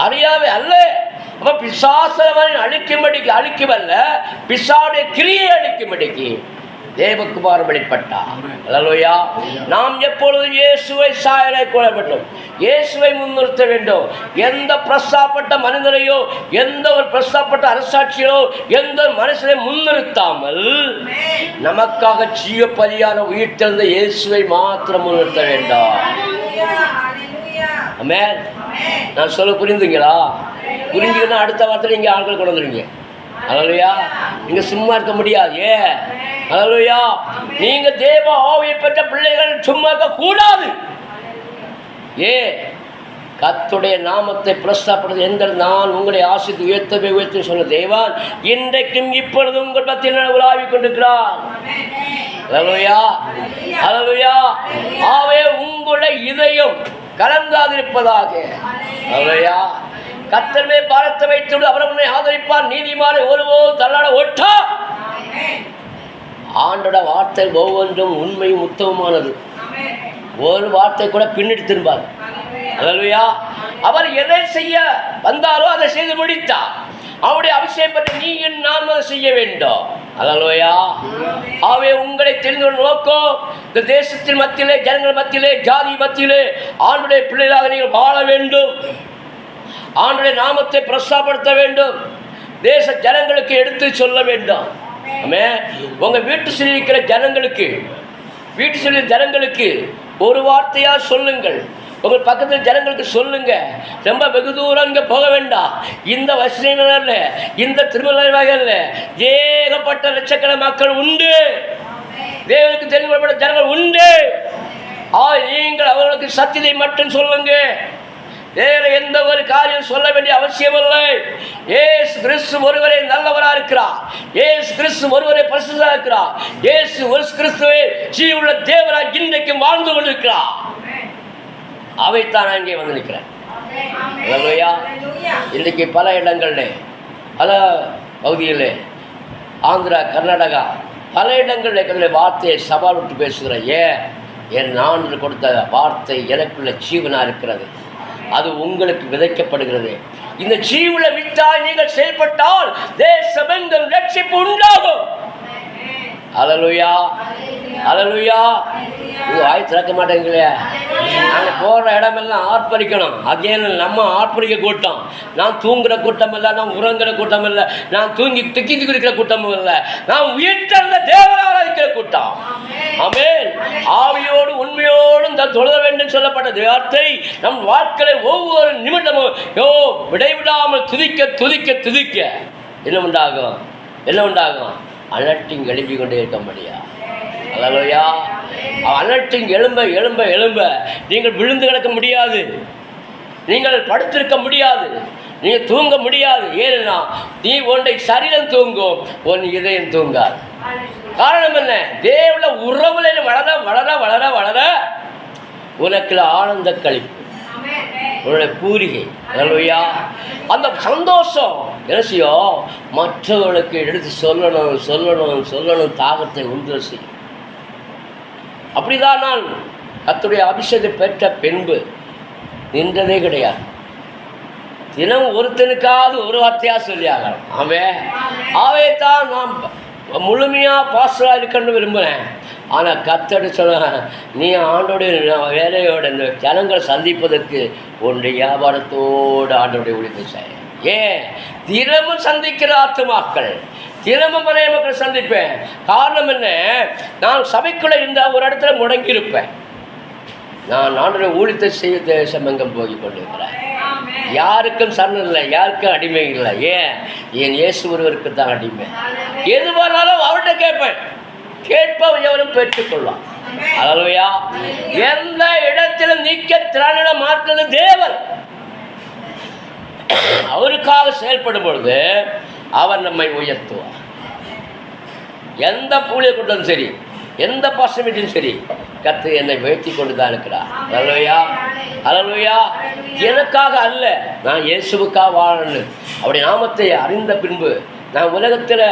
அறியாவே அல்ல. அப்ப பிசாசவன் அழிக்கும்படிக்கு அழிக்குமல்ல, பிசாவுடைய கிரியை அழிக்கும்படிக்கு தேவகுமாரன் வெளிப்பட்டார். அல்லேலூயா. நாம் எப்பொழுதும் இயேசுவை சாயலை கொள்ள வேண்டும், இயேசுவை முன்னிறுத்த வேண்டும். எந்த பிரஸ்தாப்பட்ட மனிதரையோ, எந்த ஒரு பிரஸ்தாப்பட்ட அரசாட்சியோ, எந்த மனுஷனை முன்னிறுத்தாமல் நமக்காக ஜீவபலியான உயிர் தெழுந்த இயேசுவை மாத்திரம் முன்னிறுத்த வேண்டாம். ஆமென். நான் சொல்ல புரிந்துங்களா? புரிஞ்சுக்கன்னா அடுத்த வார்த்தை இங்கே ஆட்கள் கொண்டு வந்துருங்க. அல்லேலூயா. நீங்க சும்மா இருக்க முடியாது. அல்லேலூயா. நீங்க தேவ ஆவியை பெற்ற பிள்ளைகள் சும்மா இருக்க கூடாது. கர்த்தருடைய நாமத்தை பிரஸ்தாபப்படுது. எங்கள் நான் உங்களை ஆசித்து உயர்த்த சொன்ன தேவன் இன்றைக்கும் இப்பொழுதும் உங்கள் மத்தியில் உலாவிக் கொண்டிருக்கிறார். அல்லேலூயா. அல்லேலூயா. ஆவே உங்களுடைய இதயம் கலங்காதிருப்பதாக. அல்லேலூயா. கர்த்தருமே பாரத்தை வைத்து அவர் உன்னை ஆதரிப்பார், நீதிமானை ஒருபோதும் தள்ளாட ஒட்டா. ஆண்டோட வார்த்தை ஒவ்வொன்றும் உண்மையும் உத்தமமானது. ஒரு வார்த்தை கூட பின்னிட்டு திரும்பாது. அல்லேலூயா. அவர் எதை செய்ய வந்தாரோ அதை செய்து முடித்தார். அவருடைய அபிஷேகம் பற்றி நீ நான் அதை செய்ய வேண்டும். அல்லேலூயா. ஆவே உங்களை தெரிந்து நோக்கம் இந்த தேசத்தின் மத்தியிலே, ஜனங்கள் மத்தியிலே, ஜாதி மத்தியிலே ஆண்டுடைய பிள்ளைகளாக நீங்கள் வாழ வேண்டும். ஆண்டுடைய நாமத்தை பிரஸ்தாபப்படுத்த வேண்டும். தேச ஜனங்களுக்கு எடுத்து சொல்ல வேண்டும். உங்க வீட்டு இருக்கிற ஜனங்களுக்கு, வீட்டு சொல்லிய ஜனங்களுக்கு ஒரு வார்த்தையா சொல்லுங்கள். உங்கள் பக்கத்தில் ஜனங்களுக்கு சொல்லுங்க. ரொம்ப வெகு தூரம் இங்கே போக வேண்டாம். இந்த வசதியில், இந்த திருமலையில் ஏகப்பட்ட லட்சக்கணக்கான மக்கள் உண்டு. தேவனுக்கு தெரிந்து கொள்ளப்பட்ட ஜனங்கள் உண்டு. நீங்கள் அவர்களுக்கு சத்தியத்தை மட்டும் சொல்லுங்க. வேற எந்த ஒரு காரியம் சொல்ல வேண்டிய அவசியம் இல்லை. இயேசு கிறிஸ்து ஒருவரே நல்லவரா இருக்கிறார். இயேசு கிறிஸ்து ஒருவரே பரிசுத்தரா இருக்கிறார். இயேசு கிறிஸ்துவே ஜீவனுள்ள தேவனாய் இன்றைக்கும் வாழ்ந்து கொண்டிருக்கிறார். அவைத்தான் நான் இங்கே வந்து நிற்கிறேன். இன்றைக்கு பல இடங்கள்ல, பல பகுதியில், ஆந்திரா, கர்நாடகா, பல இடங்களில் வார்த்தையை சவால் விட்டு பேசுகிறேன். என் நான் கொடுத்த வார்த்தை எனக்குள்ள ஜீவனா இருக்கிறது. அது உங்களுக்கு விதைக்கப்படுகிறது. இந்த ஜீவன வித்தாய் நீங்கள் செயல்பட்டால் தேசமெங்கும் ரட்சிப்பு உண்டாகும். அல்லேலூயா. அல்லேலூயா. இது வாய் திறக்க மாட்டேங்கலையா? நாங்கள் போகிற இடமெல்லாம் ஆர்ப்பரிக்கணும். அதே நம்ம ஆர்ப்பரிக்க கூட்டம். நான் தூங்குகிற கூட்டம் இல்லை, நான் உறங்குற கூட்டம் இல்லை, நான் தூங்கி திக்கி குடிக்கிற கூட்டமும் இல்லை, நான் உயிர்த்தெழுந்த தேவனை ஆராதிக்கிற கூட்டம். ஆமென். ஆவியோடு உண்மையோடு இந்த தொழுத வேண்டும் சொல்லப்பட்ட வார்த்தை நம் வாழ்க்கையில் ஒவ்வொரு நிமிடமும் விடைவிடாமல் துதிக்க துதிக்க துதிக்க என்ன உண்டாகும்? என்ன உண்டாகும்? அலட்டிங் எழுப்பி கொண்டே இருக்க முடியா? அல்லேலூயா. அலட்டிங் எழும்ப எழும்ப எழும்ப நீங்கள் விழுந்து கிடக்க முடியாது, நீங்கள் படுத்திருக்க முடியாது, நீங்கள் தூங்க முடியாது. ஏன்னா நீ உன்னை சரீரம் தூங்கும், உன் இதயம் தூங்காது. காரணம் என்ன? தேவல உறவுல வளர வளர வளர வளர உனக்கு ஆனந்த கழிப்பு, உன்னுடைய பூரிகை. அல்லேலூயா. அந்த சந்தோஷம் என்ன செய்யும்? மற்றவர்களுக்கு எடுத்து சொல்லணும் சொல்லணும் சொல்லணும் தாகத்தை உண்டு செய்யும். அப்படிதான் நான் கர்த்தருடைய அபிஷேகத்தை பெற்ற பின்பு நின்றதே கிடையாது. தினம் ஒருத்தனுக்காவது ஒரு வார்த்தையாக சொல்லி ஆகலாம். அவே தான் நான் முழுமையாக பாஸ்டராக இருக்கணும்னு விரும்புகிறேன். ஆனால் கர்த்தர் சொன்ன, நீ ஆண்டோடைய வேலையோட இந்த ஜனங்களை சந்திப்பதற்கு உன்னுடைய வியாபாரத்தோடு ஆண்டோடைய ஊழியத்தை செய்ய. ஏன்? தினமும் சந்திக்கிற ஆத்துமாக்கள், தினமும் நிறைய மக்கள் சந்திப்பேன். காரணம் என்ன? நான் சபைக்குள்ளே இருந்தால் ஒரு இடத்துல முடங்கியிருப்பேன். நான் ஆண்டோடைய ஊழியத்தை செய்ய தேசமெங்கும் போய் கொண்டிருக்கிறேன். யாருக்கும் சரணம் இல்லை, யாருக்கும் அடிமை இல்லை. ஏன்? என் இயேசு ஒருவருக்கு தான் அடிமை. எது வரலாலும் அவர்கிட்ட கேட்பேன், கேட்பவன் எவரும் பெற்றுக்கொள்வான். அல்லேலூயா. எந்த இடத்திலும் நீக்க திறனிட மாற்றது தேவன். அவருக்காக செயல்படும் பொழுது அவர் நம்மை உயர்த்துவார். எந்த பூலியை கொண்டாலும் சரி, எந்த பாசமிட்டும் சரி, கர்த்தர் என்னை உயர்த்தி கொண்டு தான் இருக்கிறார். அல்லேலூயா. அல்லேலூயா. எனக்காக அல்ல, நான் இயேசுவுக்காக வாழணும். அப்படி நாமத்தை அறிந்த பின்பு நான் உலகத்தில்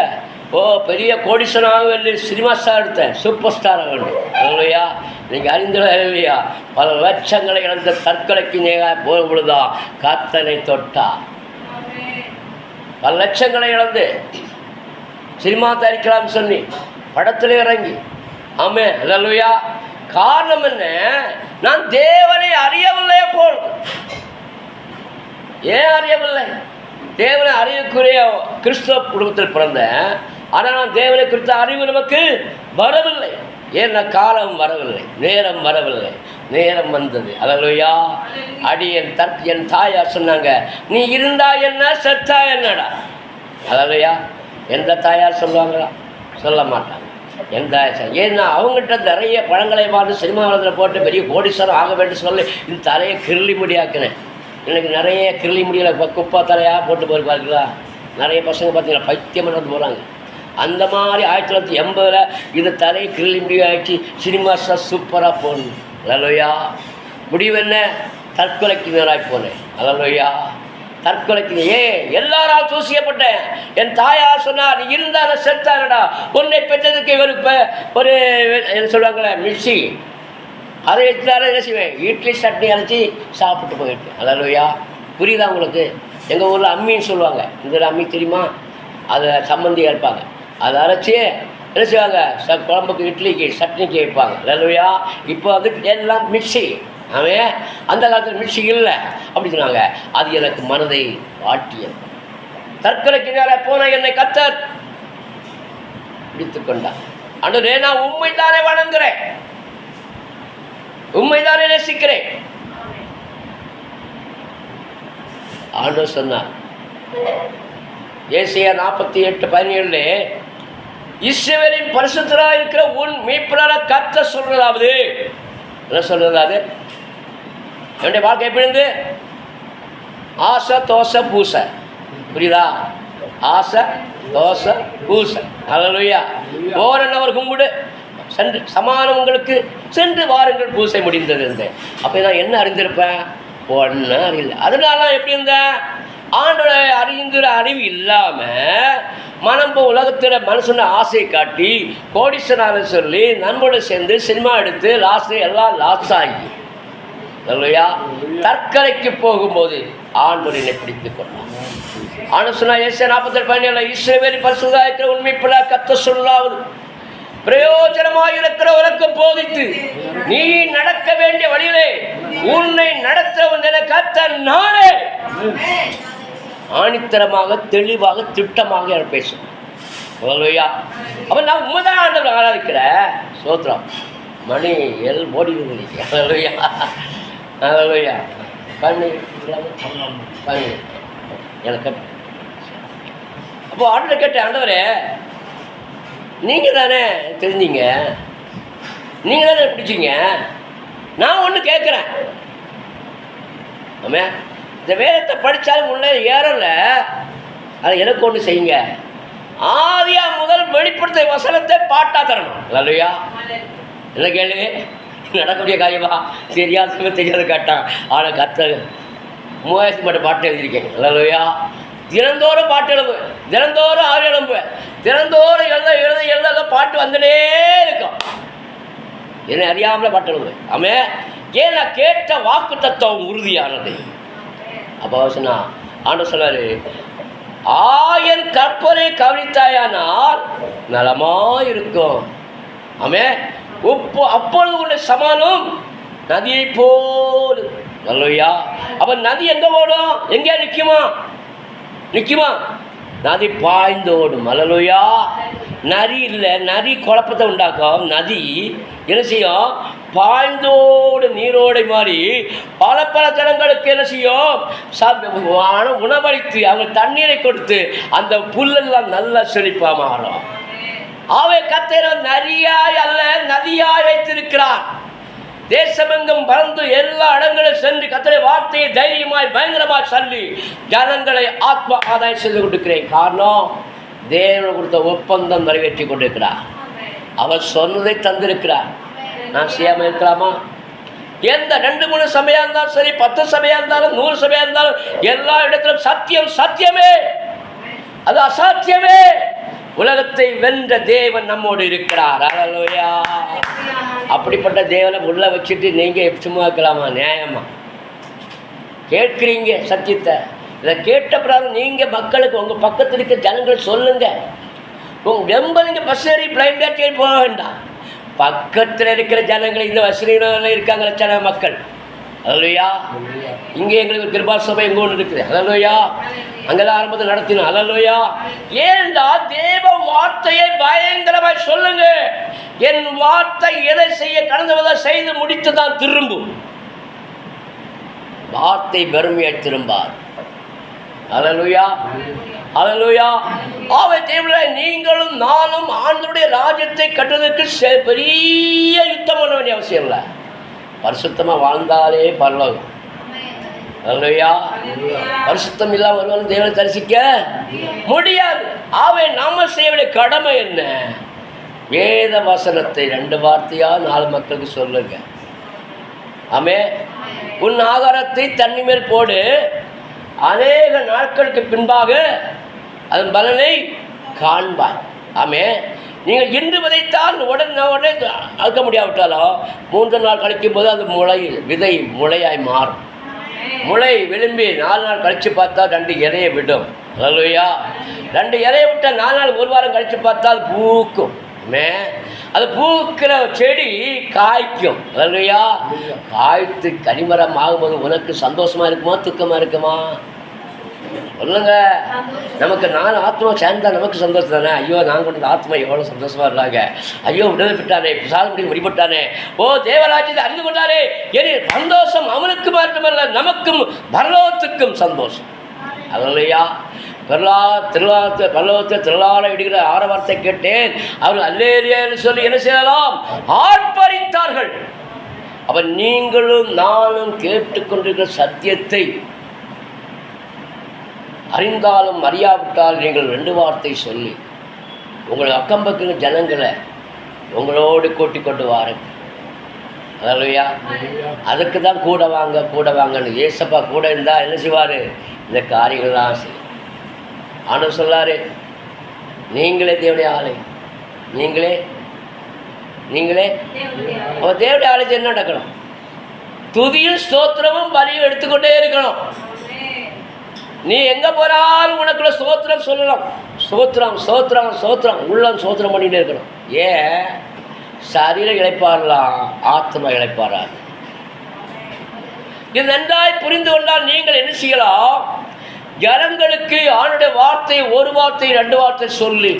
பெரிய கோடீஸ்வரனாக வேண்டிய சினிமா ஸ்டார் எடுத்தேன், சூப்பர் ஸ்டார் ஆகணும். அல்லேலூயா. நீங்கள் அறிந்துள்ள இல்லையா? பல லட்சங்களை இழந்த தற்கொலைக்கு நேராக போகும் பொழுதுதான் கர்த்தரை தொட்டா. பல லட்சங்களை இழந்து சினிமா தயாரிக்கலாம்னு சொல்லி படத்தில் இறங்கி. ஆமே. அல்லேலூயா. காரணம் என்ன? நான் தேவனை அறியவில்லை. போல் ஏன் அறியவில்லை? தேவனை அறியக்கூடிய கிறிஸ்தவ குடும்பத்தில் பிறந்தேன். ஆனால் நான் தேவனை குறித்த அறிவு நமக்கு வரவில்லை. ஏன்னா காலம் வரவில்லை, நேரம் வரவில்லை. நேரம் வந்தது. அல்லேலூயா. என் தாயார் சொன்னாங்க, நீ இருந்தா என்ன செத்தா என்னடா. அல்லேலூயா. எந்த தாயார் சொல்லுவாங்களா? சொல்ல மாட்டாங்க. எந்த ஏன்னா அவங்ககிட்ட நிறைய பழங்களை பார்த்து சினிமா வளத்தில் போட்டு பெரிய கோடீஸ்வரம் ஆக வேண்டும் சொல்லி இந்த தலையை கிருளி முடியாக்குனேன். இன்றைக்கி நிறைய கிருளி முடியலை, குப்பா தலையாக போட்டு போயிருப்பாருங்களா. நிறைய பசங்க பார்த்தீங்கன்னா பைத்தியம் நடந்து போகிறாங்க. அந்த மாதிரி 1980 இந்த தலையை கிருளி முடிவாகிடுச்சு. சினிமா சார் சூப்பராக போகணும். அல்லேலூயா. முடிவு என்ன? தற்கொலைக்கு நேராக போனேன். அல்லேலூயா. தற்கொலைக்கு எல்லாரால் தூசியப்பட்டேன். என் தாயார் சொன்னார், நீ இருந்தான செத்தானடா. உன்னை பெற்றதுக்கு இவருக்கு ஒரு என்ன சொல்லுவாங்களே மிக்சி, அதை வச்சுதார என்ன செய்வேன், இட்லி சட்னி அரைச்சி சாப்பிட்டு போயிட்டேன். அல்லேலூயா. புரியுதா உங்களுக்கு? எங்கள் ஊரில் அம்மின்னு சொல்லுவாங்க. இந்த அம்மி தெரியுமா? அதை சம்மந்தி அரைப்பாங்க. அதை அரைச்சி என்ன செய்வாங்க, குழம்புக்கு இட்லிக்கு சட்னிக்கு வைப்பாங்க. அல்லேலூயா. இப்போ வந்து எல்லாம் மிக்சி. அவன் அந்த காலத்தில் மிக்சி இல்லை அப்படி சொன்னாங்க. அது எனக்கு மனதை வாட்டியது. தற்கொலைக்கு நேர போன என்னை கர்த்தர் பிடித்து கொண்டார். ஆண்டவரே, நான் உண்மைதானே வணங்குறேன், உண்மைதானே நேசிக்கிறேன். ஆண்டவர் சொன்னார், ஏசாயா 48:17 இஸ்ரவேலின் பரிசுத்தராக இருக்கிற உன் மீட்பரான கர்த்தர் சொல்றதாவது. என்ன சொல்றது? அது என்னுடைய வாழ்க்கை எப்படி இருந்து? ஆசை தோசை பூசை. புரியுதா? ஆசை தோசை பூசை. அல்லேலூயா. ஓரன்னவர் கும்பிடு சென்று சமானம் உங்களுக்கு சென்று வாருங்கள் பூசை முடிந்தது இருந்தேன். அப்போ நான் என்ன அறிந்திருப்பேன்? ஒன்றும் அறியல. அதனால எப்படி இருந்தேன்? ஆண்டோட அறிந்துற அறிவு இல்லாமல் மனம் உலகத்தில் மனுஷனை ஆசையை காட்டி கோடீஸ்வரனாக சொல்லி நண்போடு சேர்ந்து சினிமா எடுத்து லாஸ்ட்டு எல்லாம் லாஸ் ஆகி இல்லையா தற்கொலைக்கு போகும்போது ஆண்டவர் என்னை பிடித்துக் கொண்டார். ஆண்டு சொன்னா ஏசாயா 48:17 இஸ்ரவேலின் பரிசுத்தராக இருக்கிற உண்மைப்பட கர்த்தர் சொல்லாவது பிரயோஜனமாக இருக்கிறவருக்கு போதித்து நீ நடக்க வேண்டிய வழியிலே உன்னை நடத்த கர்த்தர் நானே. ஆணித்தரமாக தெளிவாக திட்டமாக பேசும். அப்ப நான் உண்மைதான் ஆண்டவர் ஆராதிக்கிற சோத்திரம். மணி ஓடிடுது. எனக்கு அப்போ ஆண்டவர் கேட்டேன், ஆண்டவரே நீங்க தானே தெரிஞ்சீங்க, நீங்க தானே பிடிச்சிங்க, நான் ஒன்று கேட்குறேன். ஆமாம், இந்த வேதத்தை படித்தாலும் முன்னே ஏறல, அதை எனக்கு ஒன்று செய்யுங்க. ஆதியா முதல் வெளிப்படுத்த வசனத்தை பாட்டா தரணும். இல்லையா? என்ன கேள்வி? நடக்கக்கூடிய காரியமா? தெரியாத கேட்டான். ஆனால் கர்த்தர் 3000 மட்டும் பாட்டு எழுதியிருக்கேன். இல்லையா? தினந்தோறும் பாட்டு எழுப்பு, தினந்தோறும் ஆறு எழுப்பு, தினந்தோறும் எழுத எழுத எழுத பாட்டு வந்துட்டே இருக்கும். என்னை அறியாமல பாட்டு எழுப்பு. ஆமே, ஏன் நான் கேட்ட வாக்கு தத்துவம் உறுதியானது. அப்போ சொன்னா ஆண்டவர் சொன்னாரு, ஆயன் கற்பனை கவனித்தாயானால் நலமாயிருக்கும். ஆமே, அப்பொழுது உள்ள சமானம் நதியை போல். நல்லையா? அப்ப நதி எங்க ஓடும்? எங்கே நிற்குமா? நதி பாய்ந்தோடும். அல்லையா? நரி இல்லை, நரி குழப்பத்தை உண்டாக்கும். நதி என்ன செய்யும்? பாய்ந்தோடு நீரோடை மாதிரி பல ஜனங்களுக்கு என்ன செய்யும்? உணவளித்து அவங்க தண்ணீரை கொடுத்து அந்த புல்லெல்லாம் நல்லா செழிப்பா மாறும். அவை கர்த்தர் நரியாய் அல்ல நதியாய் வைத்திருக்கிறார். தேசமெங்கும் பறந்து எல்லா இடங்களும் சென்று கர்த்தருடைய வார்த்தையை தைரியமாய் பயங்கரமாய் சொல்லி ஜனங்களை ஆத்ம ஆதாயம் செய்து கொண்டிருக்கிறேன். காரணம், தேவன் கொடுத்த ஒப்பந்தம் நிறைவேற்றி கொண்டிருக்கிறார். அவர் சொன்னதை தந்திருக்கிறார். நான் செய்யாமல் இருக்கலாமா? எந்த 2-3 சபையாக இருந்தாலும் சரி, 10 சபையாக இருந்தாலும் 100 சபையாக இருந்தாலும் எல்லா இடத்திலும் சத்தியம் சத்தியமே, அது அசாத்தியமே. உலகத்தை வென்ற தேவன் நம்மோடு இருக்கிறார். அல்லேலூயா. அப்படிப்பட்ட தேவனை உள்ள வச்சுட்டு நீங்க சும்மா இருக்கலாமா? நியாயமா? கேட்குறீங்க சத்தியத்தை. இதை கேட்ட பிறகு நீங்க மக்களுக்கு உங்க பக்கத்தில் இருக்க ஜனங்கள் சொல்லுங்க. ரொம்ப நீங்க பஸ் ஏறி பிளைன் ஏறி போக வேண்டாம். பக்கத்தில் இருக்கிற ஜனங்கள் இந்த வசதியில் இருக்காங்க லட்சண மக்கள். அல்லேலூயா. இங்கே எங்களுக்கு கிருபா சபை எங்கே ஒன்று இருக்குது. அல்லேலூயா. அங்கெல்லாம் ஆரம்பத்தில் நடத்தினோம். அல்லேலூயா. ஏண்டா தேவ வார்த்தையை பயங்கரமாய் சொல்லுங்க. என் வார்த்தை எதை செய்ய கடந்தவதை செய்து முடித்து தான் திரும்பும். வார்த்தை பெருமையாய் திரும்பார். அல்லேலூயா. அல்லேலூயா. ஆவே தேவனே, நீங்களும் நானும் ஆண்டவருடைய ராஜ்யத்தை கட்டுவதற்கு பெரிய யுத்தம் பண்ண வேண்டிய அவசியம் இல்லை. பரிசுத்தமாக வாழ்ந்தாலே பரலோகம். அல்லேலூயா. பரிசுத்தம் இல்லாமல் வருவாங்க தேவனை தரிசிக்க முடியாது. ஆவே நாம செய்ய வேண்டிய கடமை என்ன? வேத வசனத்தை 2 வார்த்தையா 4 மக்களுக்கு சொல்லுங்க. ஆமே, உன் ஆகாரத்தை தண்ணி மேல் போடு, அநேக நாட்களுக்கு பின்பாக அதன் பலனை காண்பாய். ஆமே, நீங்கள் இன்று விதைத்தால் உடனே அறுக்க முடியாவிட்டாலும் 3 நாள் கழிக்கும் போது அது விதை முளையாய் மாறும். முளை விரும்பி 4 நாள் கழித்து பார்த்தா 2 இலையை விடும். அல்லேலூயா. 2 இலையை விட்டால் 4 நாள் 1 வாரம் கழித்து பார்த்தா அது பூக்கும். அது பூக்கிற செடி காய்க்கும். அல்லேலூயா. காய்த்து கனிமரம் ஆகும்போது உனக்கு சந்தோஷமா இருக்குமா துக்கமா இருக்குமா? சொல்லுங்க. நமக்கு 4 ஆத்மா சேர்ந்தா நமக்கு சந்தோஷம் தானே. ஐயோ, நான் கொண்டு ஆத்மா எவ்வளோ சந்தோஷமா இருந்தாங்க. ஐயோ, விடுதலை பெற்றானே, சாதப்படி முடிபட்டானே, ஓ தேவராஜ்யத்தை அறிந்து கொண்டாரே. என் சந்தோஷம் அவனுக்கு மட்டுமல்ல, நமக்கும் பரலோகத்துக்கும் சந்தோஷம். அல்லேலூயா. பரலோகத்தை திருளால இடுகிற ஆரவாரத்தை கேட்டேன். அவர்கள் அல்லேலூயான்னு சொல்லி என்ன செய்யலாம்? ஆர்ப்பரித்தார்கள். அப்ப நீங்களும் நானும் கேட்டுக்கொண்டிருக்கிற சத்தியத்தை அறிந்தாலும் அறியாவிட்டால் நீங்கள் 2 வார்த்தை சொல்லி உங்களுக்கு அக்கம்பக்க ஜனங்களை உங்களோடு கூட்டிக் கொண்டு வாருங்க. அல்லேலூயா. அதுக்கு தான் கூட வாங்கன்னு ஏசப்பா கூட இருந்தால் என்ன செய்வார்? இந்த காரியங்கள்லாம் செய்யும். ஆண்டவர் சொல்லாரு, நீங்களே தேவனுடைய ஆலை, நீங்களே தேவனுடைய ஆலயத்தை என்ன நடக்கணும்? துதியும் ஸ்தோத்திரமும் பலியும் எடுத்துக்கொண்டே இருக்கணும். நீ எங்க போனாலும் உனக்குள்ள ஸ்தோத்திரம் சொல்லலாம். ஸ்தோத்திரம் ஸ்தோத்திரம் ஸ்தோத்திரம் உள்ளம் ஸ்தோத்திரம் பண்ணிட்டே இருக்கணும். ஏன் சரீர இளைப்பாறலாம், ஆத்மா இளைப்பாறாது. இது நன்றாய் புரிந்து கொண்டால் நீங்கள் என்ன செய்யலாம்? ஜனங்களுக்கு ஆணுடைய வார்த்தை, ஒரு வார்த்தை 2 வார்த்தை சொல்லி,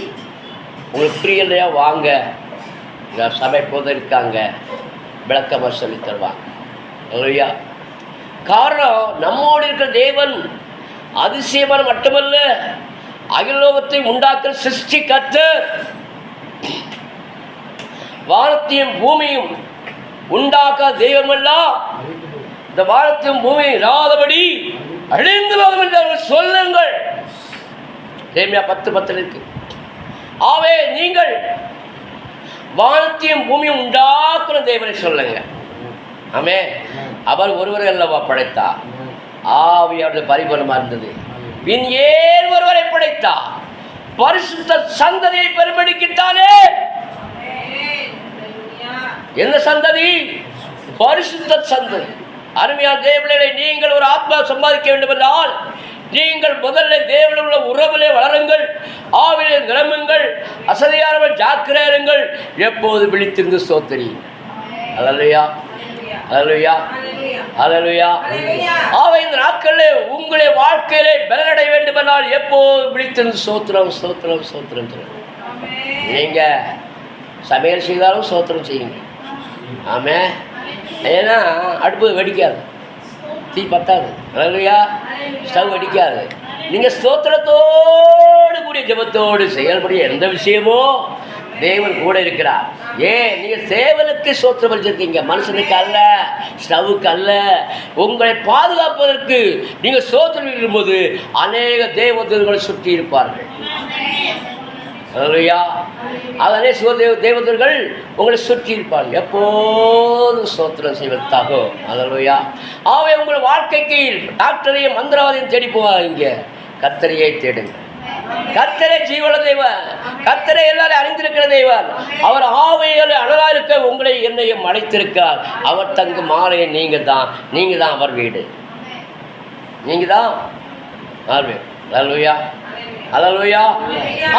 உங்களுக்கு புரியலையா, வாங்க சபை போது இருக்காங்க, விளக்கமாக சொல்லி தருவாங்க. இல்லையா? காரணம், நம்மோடு இருக்கிற தேவன் அதிசயமான மட்டுமல்ல, அகிலோகத்தை உண்டாக்குற சிருஷ்டி கர்த்தர். வானத்தையும் பூமியும் உண்டாக்க தெய்வமெல்லாம் இந்த வானத்தையும் பூமியும் இராதபடி அழிந்து போகும் என்று அவர்கள் சொல்லுங்கள். எரேமியா 10:10 இருக்கு. ஆவே நீங்கள் வானத்தையும் பூமியும் உண்டாக்குற தேவனை சொல்லுங்க. ஆமே. அவர் ஒருவரை அல்லவா படைத்தார், ஆவியானது பரிபூரணமா இருந்தது. பின் ஏன் ஒருவரை படைத்தார்? பரிசுத்த சந்ததியை பெரும்படிக்குத்தானே. என்ன சந்ததி? பரிசுத்த சந்ததி. அருமையான தேவனை, நீங்கள் ஒரு ஆத்மா சம்பாதிக்க வேண்டும் என்றால் நீங்கள் முதல்ல தேவனில் உள்ள உறவிலே வளருங்கள், ஆவிலே நிரம்புங்கள், அசதியானவர்கள் ஜாக்கிரதையுங்கள், எப்போது விழித்திருந்து ஸ்தோத்திரியுங்கள். அல்லேலூயா, அல்லேலூயா, அல்லேலூயா. ஆவே இந்த நாட்களிலே உங்களுடைய வாழ்க்கையிலே பலனடைய வேண்டும் என்றால் எப்போது விழித்திருந்து ஸ்தோத்திரம், ஸ்தோத்திரம், ஸ்தோத்திரம். நீங்க சமையல் செய்தாலும் ஸ்தோத்திரம் செய்யுங்க. ஆமே. ஏன்னா அடுப்பு வெடிக்காது, தீ பத்தாது. அல்லேலூயா. ஸ்டவ் வெடிக்காது. நீங்கள் ஸ்தோத்திரத்தோடு கூடிய ஜெபத்தோடு செயல்படிய எந்த விஷயமோ தேவன் கூட இருக்கிறார். ஏன்? நீங்கள் தேவனுக்கு ஸ்தோத்திரம் பரிச்சிருக்கீங்க, மனுஷனுக்கு அல்ல, ஸ்டவுக்கு அல்ல. உங்களை பாதுகாப்பதற்கு நீங்கள் ஸ்தோத்திரம் இருக்கும்போது அநேக தேவதூதர்களை சுற்றி இருப்பார்கள். அல்லேலூயா. அதனே தேவதூதர்கள் உங்களை சுற்றி இருப்பார்கள், எப்போதும் ஸ்தோத்திரம் செய்வதற்காகும். அல்லேலூயா. ஆவே உங்கள் வாழ்க்கைக்கு டாக்டரையும் மந்திரவாதியும் தேடி போவாங்க, கர்த்தரையே தேடுங்க. கர்த்தரே ஜீவன தேவன், கர்த்தரே எல்லாரும் அறிந்திருக்கிற தேவன். அவர் ஆவியாலே அனலா இருக்க உங்களை என்னையும் அழைத்திருக்கார். அவர் தங்கு மாலையை நீங்க தான் அவர் வீடு, நீங்க தான் அவர் வீடு. அல்லேலூயா, அல்லேலூயா.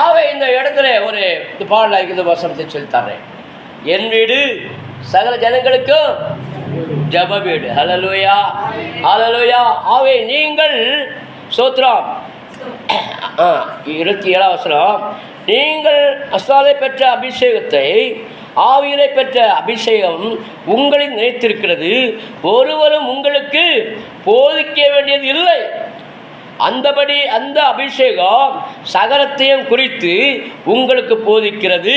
ஆவே இந்த இடத்துல ஒரு பாடல இந்த வசனத்தை சொல்லித்தர்றேன். என் வீடு சகல ஜனங்களுக்கும் ஜப வீடு. அல்லேலூயா, அல்லேலூயா. ஆவே நீங்கள் ஸ்தோத்திரம் 27 வசனம், நீங்கள் அஸ்தாலை பெற்ற அபிஷேகத்தை, ஆவியிலே பெற்ற அபிஷேகம் உங்களில் நினைத்திருக்கிறது, ஒருவரும் உங்களுக்கு போதிக்க வேண்டியது இல்லை. அந்தபடி அந்த அபிஷேகம் சகலத்தையும் குறித்து உங்களுக்கு போதிக்கிறது.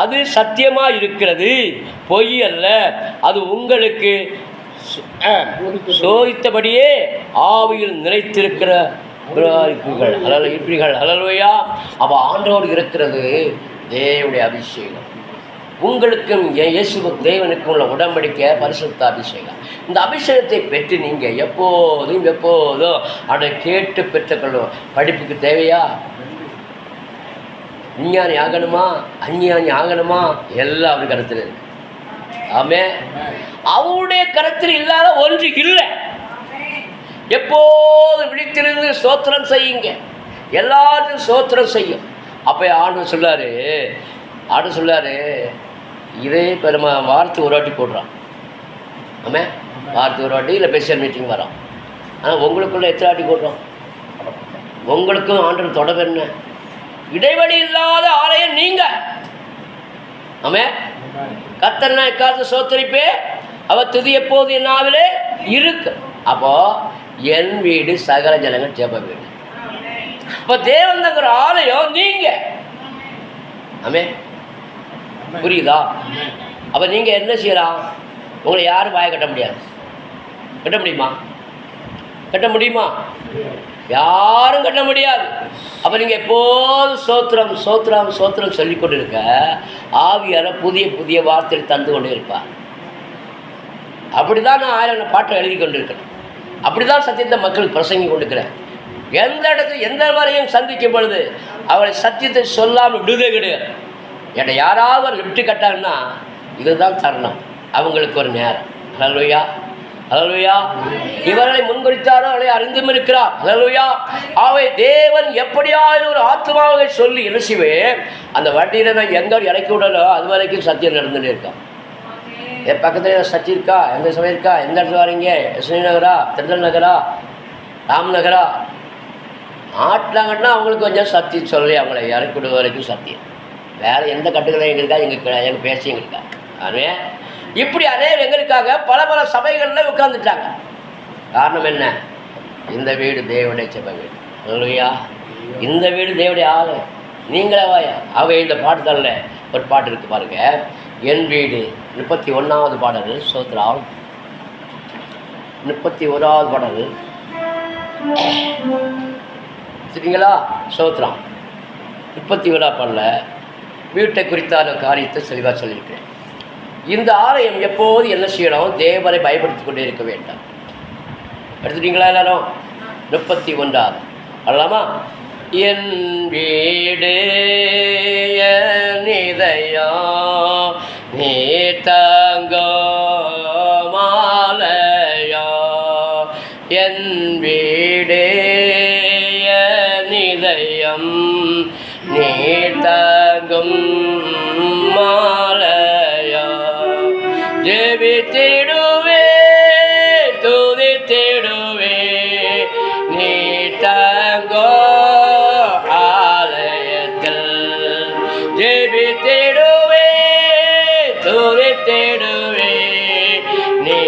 அது சத்தியமாக இருக்கிறது, பொய் அல்ல. அது உங்களுக்கு சோதித்தபடியே ஆவியில் நிலைத்திருக்கிற இருப்பீர்கள். அல்லேலூயா. அப்போ ஆண்டோடு இருக்கிறது தேவனுடைய அபிஷேகம். உங்களுக்கும் இயேசுவும் தேவனுக்கும் உள்ள உடன்படிக்கை பரிசுத்த அபிஷேகம். இந்த அபிஷேகத்தை பெற்று நீங்கள் எப்போதும் அதை கேட்டு பெற்றுக்கொள்ளும். படிப்புக்கு தேவையா? விஞ்ஞானி ஆகணுமா, அஞ்ஞானி ஆகணுமா, எல்லாம் அவருடைய கருத்தில் இருக்கு. ஆமே. அவருடைய கருத்தில் இல்லாத ஒன்று இல்லை. எப்போதும் விழித்திருந்து ஸ்தோத்திரம் செய்யுங்க, எல்லாத்தையும் ஸ்தோத்திரம் செய்யும். அப்போ ஆண்டு சொல்லாரு இதே பெருமா வாரத்துக்கு ஒரு வாட்டி போடுறான். ஆமே. வாரத்துக்கு ஒரு வாட்டி இல்லை ஸ்பெஷல் மீட்டிங் வரோம். ஆனால் உங்களுக்குள்ள எத்தனை வாட்டி போடுறோம்? உங்களுக்கும் ஆண்டு தொடர்பு என்ன? இடைவெளி இல்லாத ஆலயம் நீங்க. ஆமே. கர்த்தர்னா எக்காலத்து சோத்தரிப்பே, அவர் துதி எப்போது என் நாவிலே இருக்கு. அப்போ என் வீடு சகல ஜனங்கள் ஜெப வீடு. இப்போ தேவன் தங்கிற ஆலயம் நீங்க. ஆமே. புரியுதா? அப்போ நீங்கள் என்ன செய்யலாம்? உங்களை யாரும் வாய கட்ட முடியாது. கட்ட முடியுமா? கட்ட முடியுமா? யாரும் கட்ட முடியாது. அப்போ நீங்கள் எப்போதும் சோத்திரம் சோத்திரம் சோத்திரம் சொல்லி கொண்டு இருக்க ஆவியார புதிய புதிய வார்த்தைகள் தந்து கொண்டு இருப்பார். அப்படி தான் நான் 1000 பாட்டை எழுதி கொண்டு இருக்கிறேன். அப்படி தான் சத்தியத்தை மக்களுக்கு பிரசங்கி கொண்டிருக்கிறேன். எந்த இடத்துல எந்த வரையும் சந்திக்கும் பொழுது அவரை சத்தியத்தை சொல்லாமல் விடுதே கிடையாது. என்னை யாராவது ஒரு லிஃப்ட்டு கட்டாங்கன்னா இதுதான் தருணம், அவங்களுக்கு ஒரு நேரம். அல்லேலூயா, அல்லேலூயா. இவர்களை முன்குறித்தாரோ அவளை அறிந்தும் இருக்கிறார். அல்லேலூயா. அவை தேவன் எப்படியாவது ஒரு ஆத்மாவை சொல்லி இணைச்சுவே அந்த வண்டியில் நான் எங்கே இறக்கி விடலோ அது வரைக்கும் சத்தியம் நடந்துகிட்டே இருக்கா. என் பக்கத்தில் சர்ச்சை இருக்கா, எந்த சபை இருக்கா, எந்த இடத்துல வரீங்க, ஸ்ரீநகரா, திருநெல் நகரா, ராம்நகரா, ஆட்டினாங்கன்னா அவங்களுக்கு கொஞ்சம் சத்தியம் சொல்லி அவங்கள இறக்கி விடுற வரைக்கும் சத்தியம். வேறு எந்த கட்டுகளும் எங்களுக்கா எங்கள் பேசி எங்களுக்கா. ஆனே இப்படி அநேகர் எங்களுக்காக பல பல சபைகளில் உட்கார்ந்துட்டாங்க. காரணம் என்ன? இந்த வீடு தேவனுடைய சபை வீடு. இல்லையா? இந்த வீடு தேவனுடைய ஆளு. நீங்களே வாயா. அவை இந்த பாட்டுகளில் ஒரு பாட்டு இருக்குது பாருங்க. என் வீடு 31வது பாடல். சோத்ரால் 31வது பாடல். சரிங்களா? சோத்ராம் 31 பாடலில் வீட்டை குறித்தான காரியத்தை தெளிவாக சொல்லியிருக்கிறேன். இந்த ஆலயம் எப்போது என்ன செய்யணும்? தேவனை பயப்படுத்திக் கொண்டே இருக்க வேண்டாம். எடுத்துட்டீங்களா எல்லாரும்? 31 அல்லலாமா? என் வீடு இதயம் நீ தங்கோ மாலையா. என் வீடு இதயம் நீ தங்கும் மாலையா. ஜெபித்திடுவே துதித்திடுவே நீ தங்கோ ஆலயத்தில். ஜெபித்திடுவே துதித்திடுவே நீ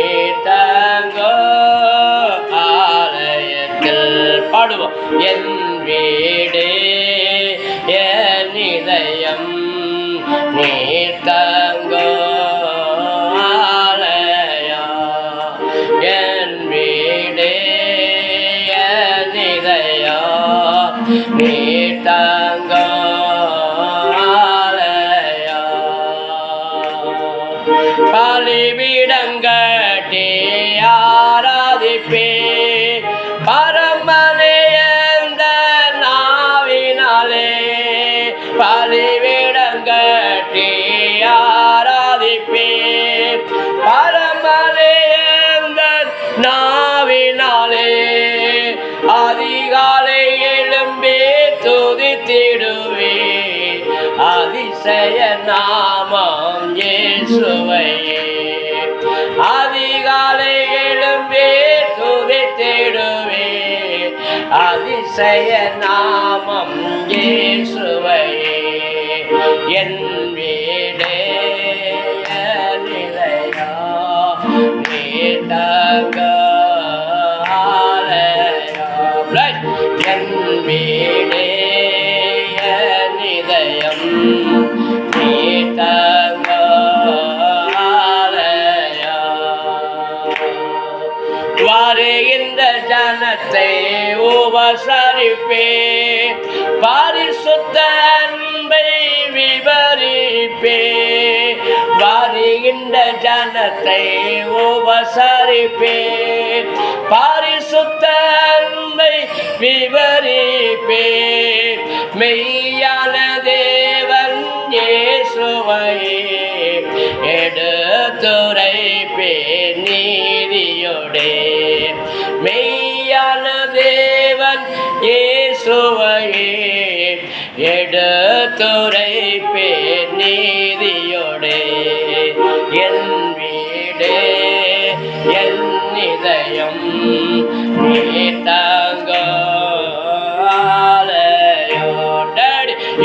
தங்கோ ஆலயத்தில். பாடுவோம். என் வீடு என் இதயம் நீ தங்கோ ஆலயா. என் வீடு என் இதயம் நீ தங்கோ ஆலயா. பலிபீடங்கட்டி ஆராதிப்பே பரமனே எந்த நாவினாலே. பலிபீடங்கட்டி ஆராதிப்பே பரமனே எந்த நாவினாலே. அதிகாலை எழும்பி துதித்திடுவே அதிசய நாமம் இயேசுவையே. அதிகாலை எழும்பி துதித்திடுவே அதிசய நாமம் இயேசுவையே. என் வீடே என் இதயம் நீ தங்கோ ஆலயா. என் வீடே என் இதயம் நீ தங்கோ ஆலயா. வருகின்ற ஜனத்தை உபசரிப்பே பரிசுத்த அன்பை விவரிப்பே. வருகின்ற ஜனத்தை உபசரிப்பே பரிசுத்த அன்பை விவரிப்பே. மெய்யான தேவன் இயேசுவையே எடுத்துரைப்பே நீதியோடே. மெய்யான தேவன் இயேசுவையே எடுத்துரைப்பே நீதியோடே. என் வீடே என் இதயம் நீ தங்கோ ஆலயா.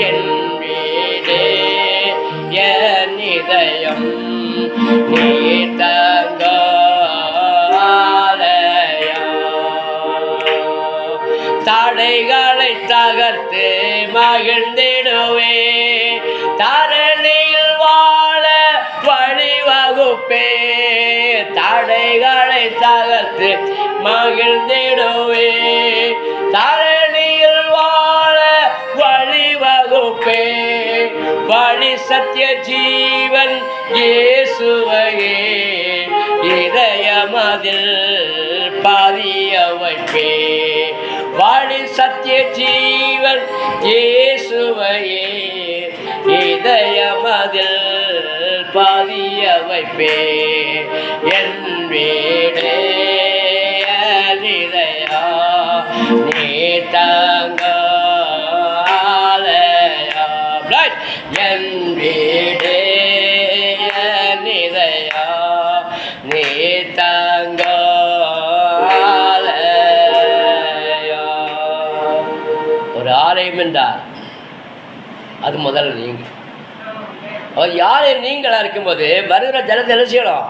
என் வீடே என் இதயம் நீ தங்கோ ஆலயா. தடைகளை தகர்த்து மகிழ்ந்திடுவே தரணியில் வாழ வழிவகுப்பே. தடைகளை தகர்த்து மகிழ்ந்திடுவே தரணியில் வாழ வழிவகுப்பே. வழி சத்திய ஜீவன் இயேசுவையே இதயமதில் பதிய வைப்பே. வழி சத்திய ஜீவன் இயேசுவையே இதயமதில் பதிய வைப்பே. என் வீடு நிலையா நீ தங்க ஆலயா. என் வீடு நிலையா நீ தங்க ஆலயா. ஒரு ஆலயம் என்றார் அது முதல்ல நீங்கள். அவர் யாரை நீங்களாக இருக்கும்போது வருகிற ஜனத்தை என்ன செய்யணும்?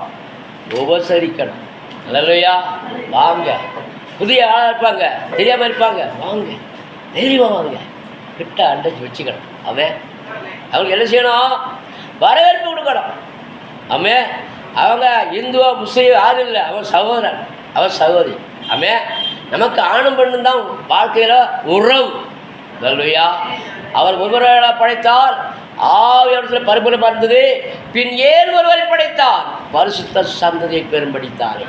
உபசரிக்கணும். அல்லையா? வாங்க. புதிய ஆளாக இருப்பாங்க, தெரியாமல் இருப்பாங்க, வாங்க தைரியமாக வாங்க, கிட்ட அண்டைச்சி வச்சுக்கணும். அவங்களுக்கு என்ன செய்யணும்? வரவேற்பு கொடுக்கணும். அவங்க இந்துவோ முஸ்லீம் யாரும் இல்லை, அவன் சகோதரன், அவன் சகோதரி. நமக்கு ஆணும் பெண்ணும் தான் வாழ்க்கையில் உறவு. அல்லையா? அவர் ஒருவரை படைத்தால் ஆவியானவரிடத்தில் பரிபூரணமாக இருந்தது. பின் ஏன் ஒருவரை படைத்தார்? பரிசுத்த சந்ததியை பெரும்படித்தாரே.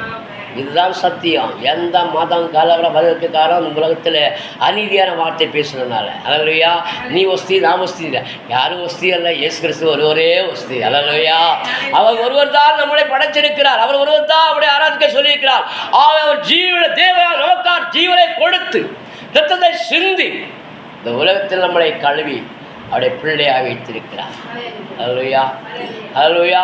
இதுதான் சத்தியம். எந்த மதம் கலவரம் வருவதற்கு காரணம் உலகத்தில் அநீதியான வார்த்தை பேசுனதுனால. அல்லையா? நீ வஸ்தி நான் வஸ்தி இல்லை, யாரும் வஸ்தி அல்ல, இயேசு கிறிஸ்து ஒருவரே வஸ்தி. அல்லையா? அவர் ஒருவர் தான் நம்மளை படைச்சிருக்கிறார். அவர் ஒருவர் தான் அவருடைய ஆராதிக்க சொல்லியிருக்கிறார். அவர் ஜீவனை தேவையான நோக்கார் ஜீவனை கொடுத்து ரத்தத்தை சிந்தி இந்த உலகத்தில் நம்மளை கழுவி அவருடைய பிள்ளையாக வைத்திருக்கிறார். அல்லையா? அல்லையா?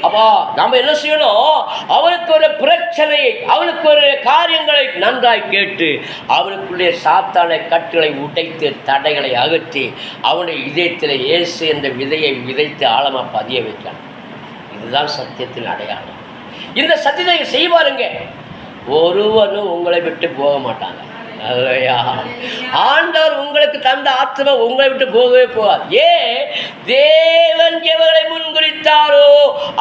அப்போ நாம் என்ன செய்யணும்? அவனுக்கு ஒரு பிரச்சனையை, அவனுக்கு ஒரு காரியங்களை நன்றாய் கேட்டு அவனுக்குள்ளே சாத்தான கட்டுகளை உடைத்து தடைகளை அகற்றி அவனுடைய இதயத்தில் இயேசு என்ற விதையை விதைத்து ஆழமாக பதிய வைக்கணும். இதுதான் சத்தியத்தின் அடையாளம். இந்த சத்தியத்தை செய்வாருங்க, ஒருவனும் உங்களை விட்டு போக மாட்டாங்க. அல்லையா? ஆண்டவர் உங்களுக்கு தந்த ஆத்மா உங்களை விட்டு போகவே போகாது. தேவன் எவரை முன்குறித்தாரோ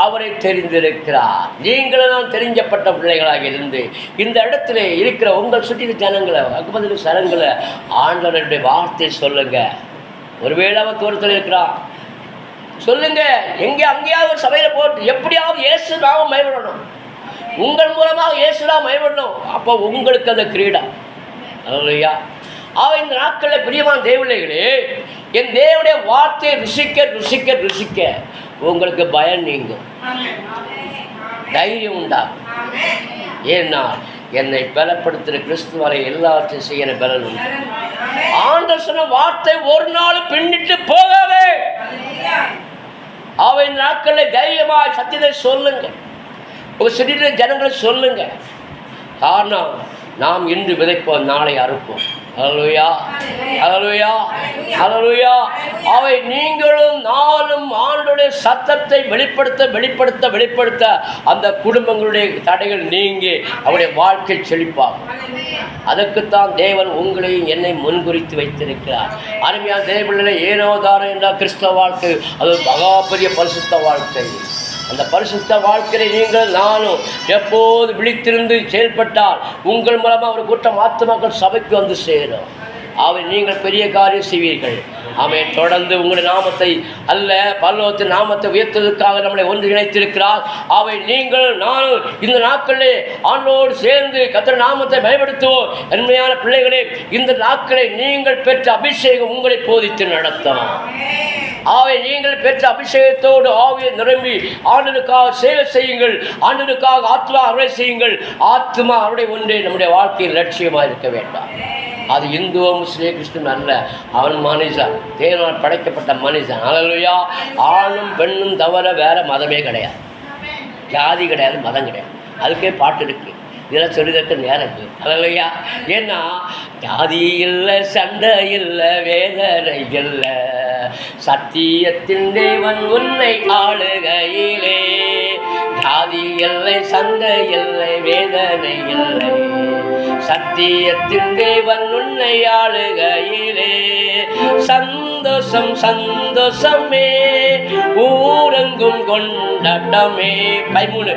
அவரை தெரிந்திருக்கிறார். நீங்களும் நான் தெரிஞ்சப்பட்ட பிள்ளைகளாக இருந்து இந்த இடத்துல இருக்கிற உங்கள் சுற்றி ஜனங்களை அக்குபதில் சரங்களை ஆண்டவருடைய வார்த்தை சொல்லுங்க. ஒருவேளை அவன் தூரத்தில் இருக்கிறான், சொல்லுங்க. அங்கேயாவது ஒரு சபையில் போட்டு எப்படியாவது இயேசு நாம மயப்படணும், உங்கள் மூலமாக இயேசுடா மயப்படணும். அப்போ உங்களுக்கு அந்த கிரீடம். அல்லையா? இந்த நாட்களில் பிரியமான தேவர்களே, என் தேவனுடைய வார்த்தையை ருசிக்க ருசிக்க ருசிக்க உங்களுக்கு பயம் நீங்கும், தைரியம் உண்டாகும். ஏன்னா என்னை பலப்படுத்துகிற கிறிஸ்து வரை எல்லாத்தையும் செய்கிற பலன் உண்டு. ஆண்டவர் சொன்ன வார்த்தை ஒரு நாள் பின்னிட்டு போகாதே. இந்த நாட்களில் தைரியமாக சத்தியத்தை சொல்லுங்க, உங்கள் சுற்றின ஜனங்களை சொல்லுங்க. காரணம், நாம் இன்று விதைப்போம், நாளை அறுப்போம். அல்லேலூயா, அல்லேலூயா, அல்லேலூயா. அவை நீங்களும் நாளும் ஆண்டவருடைய சத்தத்தை வெளிப்படுத்த வெளிப்படுத்த வெளிப்படுத்த அந்த குடும்பங்களுடைய தடைகள் நீங்கி அவருடைய வாழ்க்கை செழிப்பாகும். அதற்குத்தான் தேவன் உங்களையும் என்னை முன்குறித்து வைத்திருக்கிறார். அருமையான தேவனிலே ஏனோதாரம் என்ற கிறிஸ்தவ வாழ்க்கை அது மகா பெரிய பரிசுத்த வாழ்க்கை. அந்த பரிசுத்த வாழ்க்கையை நீங்கள் நானும் எப்போது விழித்திருந்து செயல்பட்டால் உங்கள் மூலமாக ஒரு கூட்டம் ஆத்துமாக்கள் சபைக்கு வந்து சேரும். நீங்கள் பெரிய காரியம் செய்வீர்கள். தொடர்ந்து உங்களுடைய நாமத்தை அல்ல பரலோகத்தின் நாமத்தை உயர்த்துவதற்காக நம்மளை ஒன்று இணைத்திருக்கிறார். நீங்கள் நானும் இந்த நாட்களிலே ஆண்டோடு சேர்ந்து கர்த்தர் நாமத்தை பயன்படுத்துவோம். உண்மையான பிள்ளைகளே, இந்த நாட்களை நீங்கள் பெற்ற அபிஷேகம் உங்களை போதித்து நடத்தும். நீங்கள் பெற்ற அபிஷேகத்தோடு ஆவியை நிரம்பி ஆண்டவருக்காக சேவை செய்யுங்கள். ஆண்டவருக்காக ஆத்மா அருளை செய்யுங்கள். ஆத்மா அருளை ஒன்றே நம்முடைய வாழ்க்கையில் லட்சியமாக இருக்க வேண்டாம். அது இந்துவோ முஸ்லீம் கிறிஸ்துவன் அல்ல, அவன் மனுஷன், தேவனால் படைக்கப்பட்ட மனுஷன். அல்லேலூயா. ஆணும் பெண்ணும் தவிர வேற மதமே கிடையாது, ஜாதி கிடையாது, மதம் கிடையாது. அதுக்கே பாட்டு இருக்கு, இதெல்லாம் சொல்லிதற்கு நேரம் இருக்குது. அல்லேலூயா. ஏன்னா ஜாதி இல்லை, சண்டை இல்லை, வேதனை இல்லை, சத்தியத்தின் தேவன் உன்னை ஆளுகையிலே. ஜாதி இல்லை, சண்டை இல்லை, வேதனை இல்லை, சத்தியத்தின் தேவன் உன்னை ஆளுகையிலே. சந்தோஷம் சந்தோஷமே, ஊரெங்கும் கொண்டாட்டமே. 13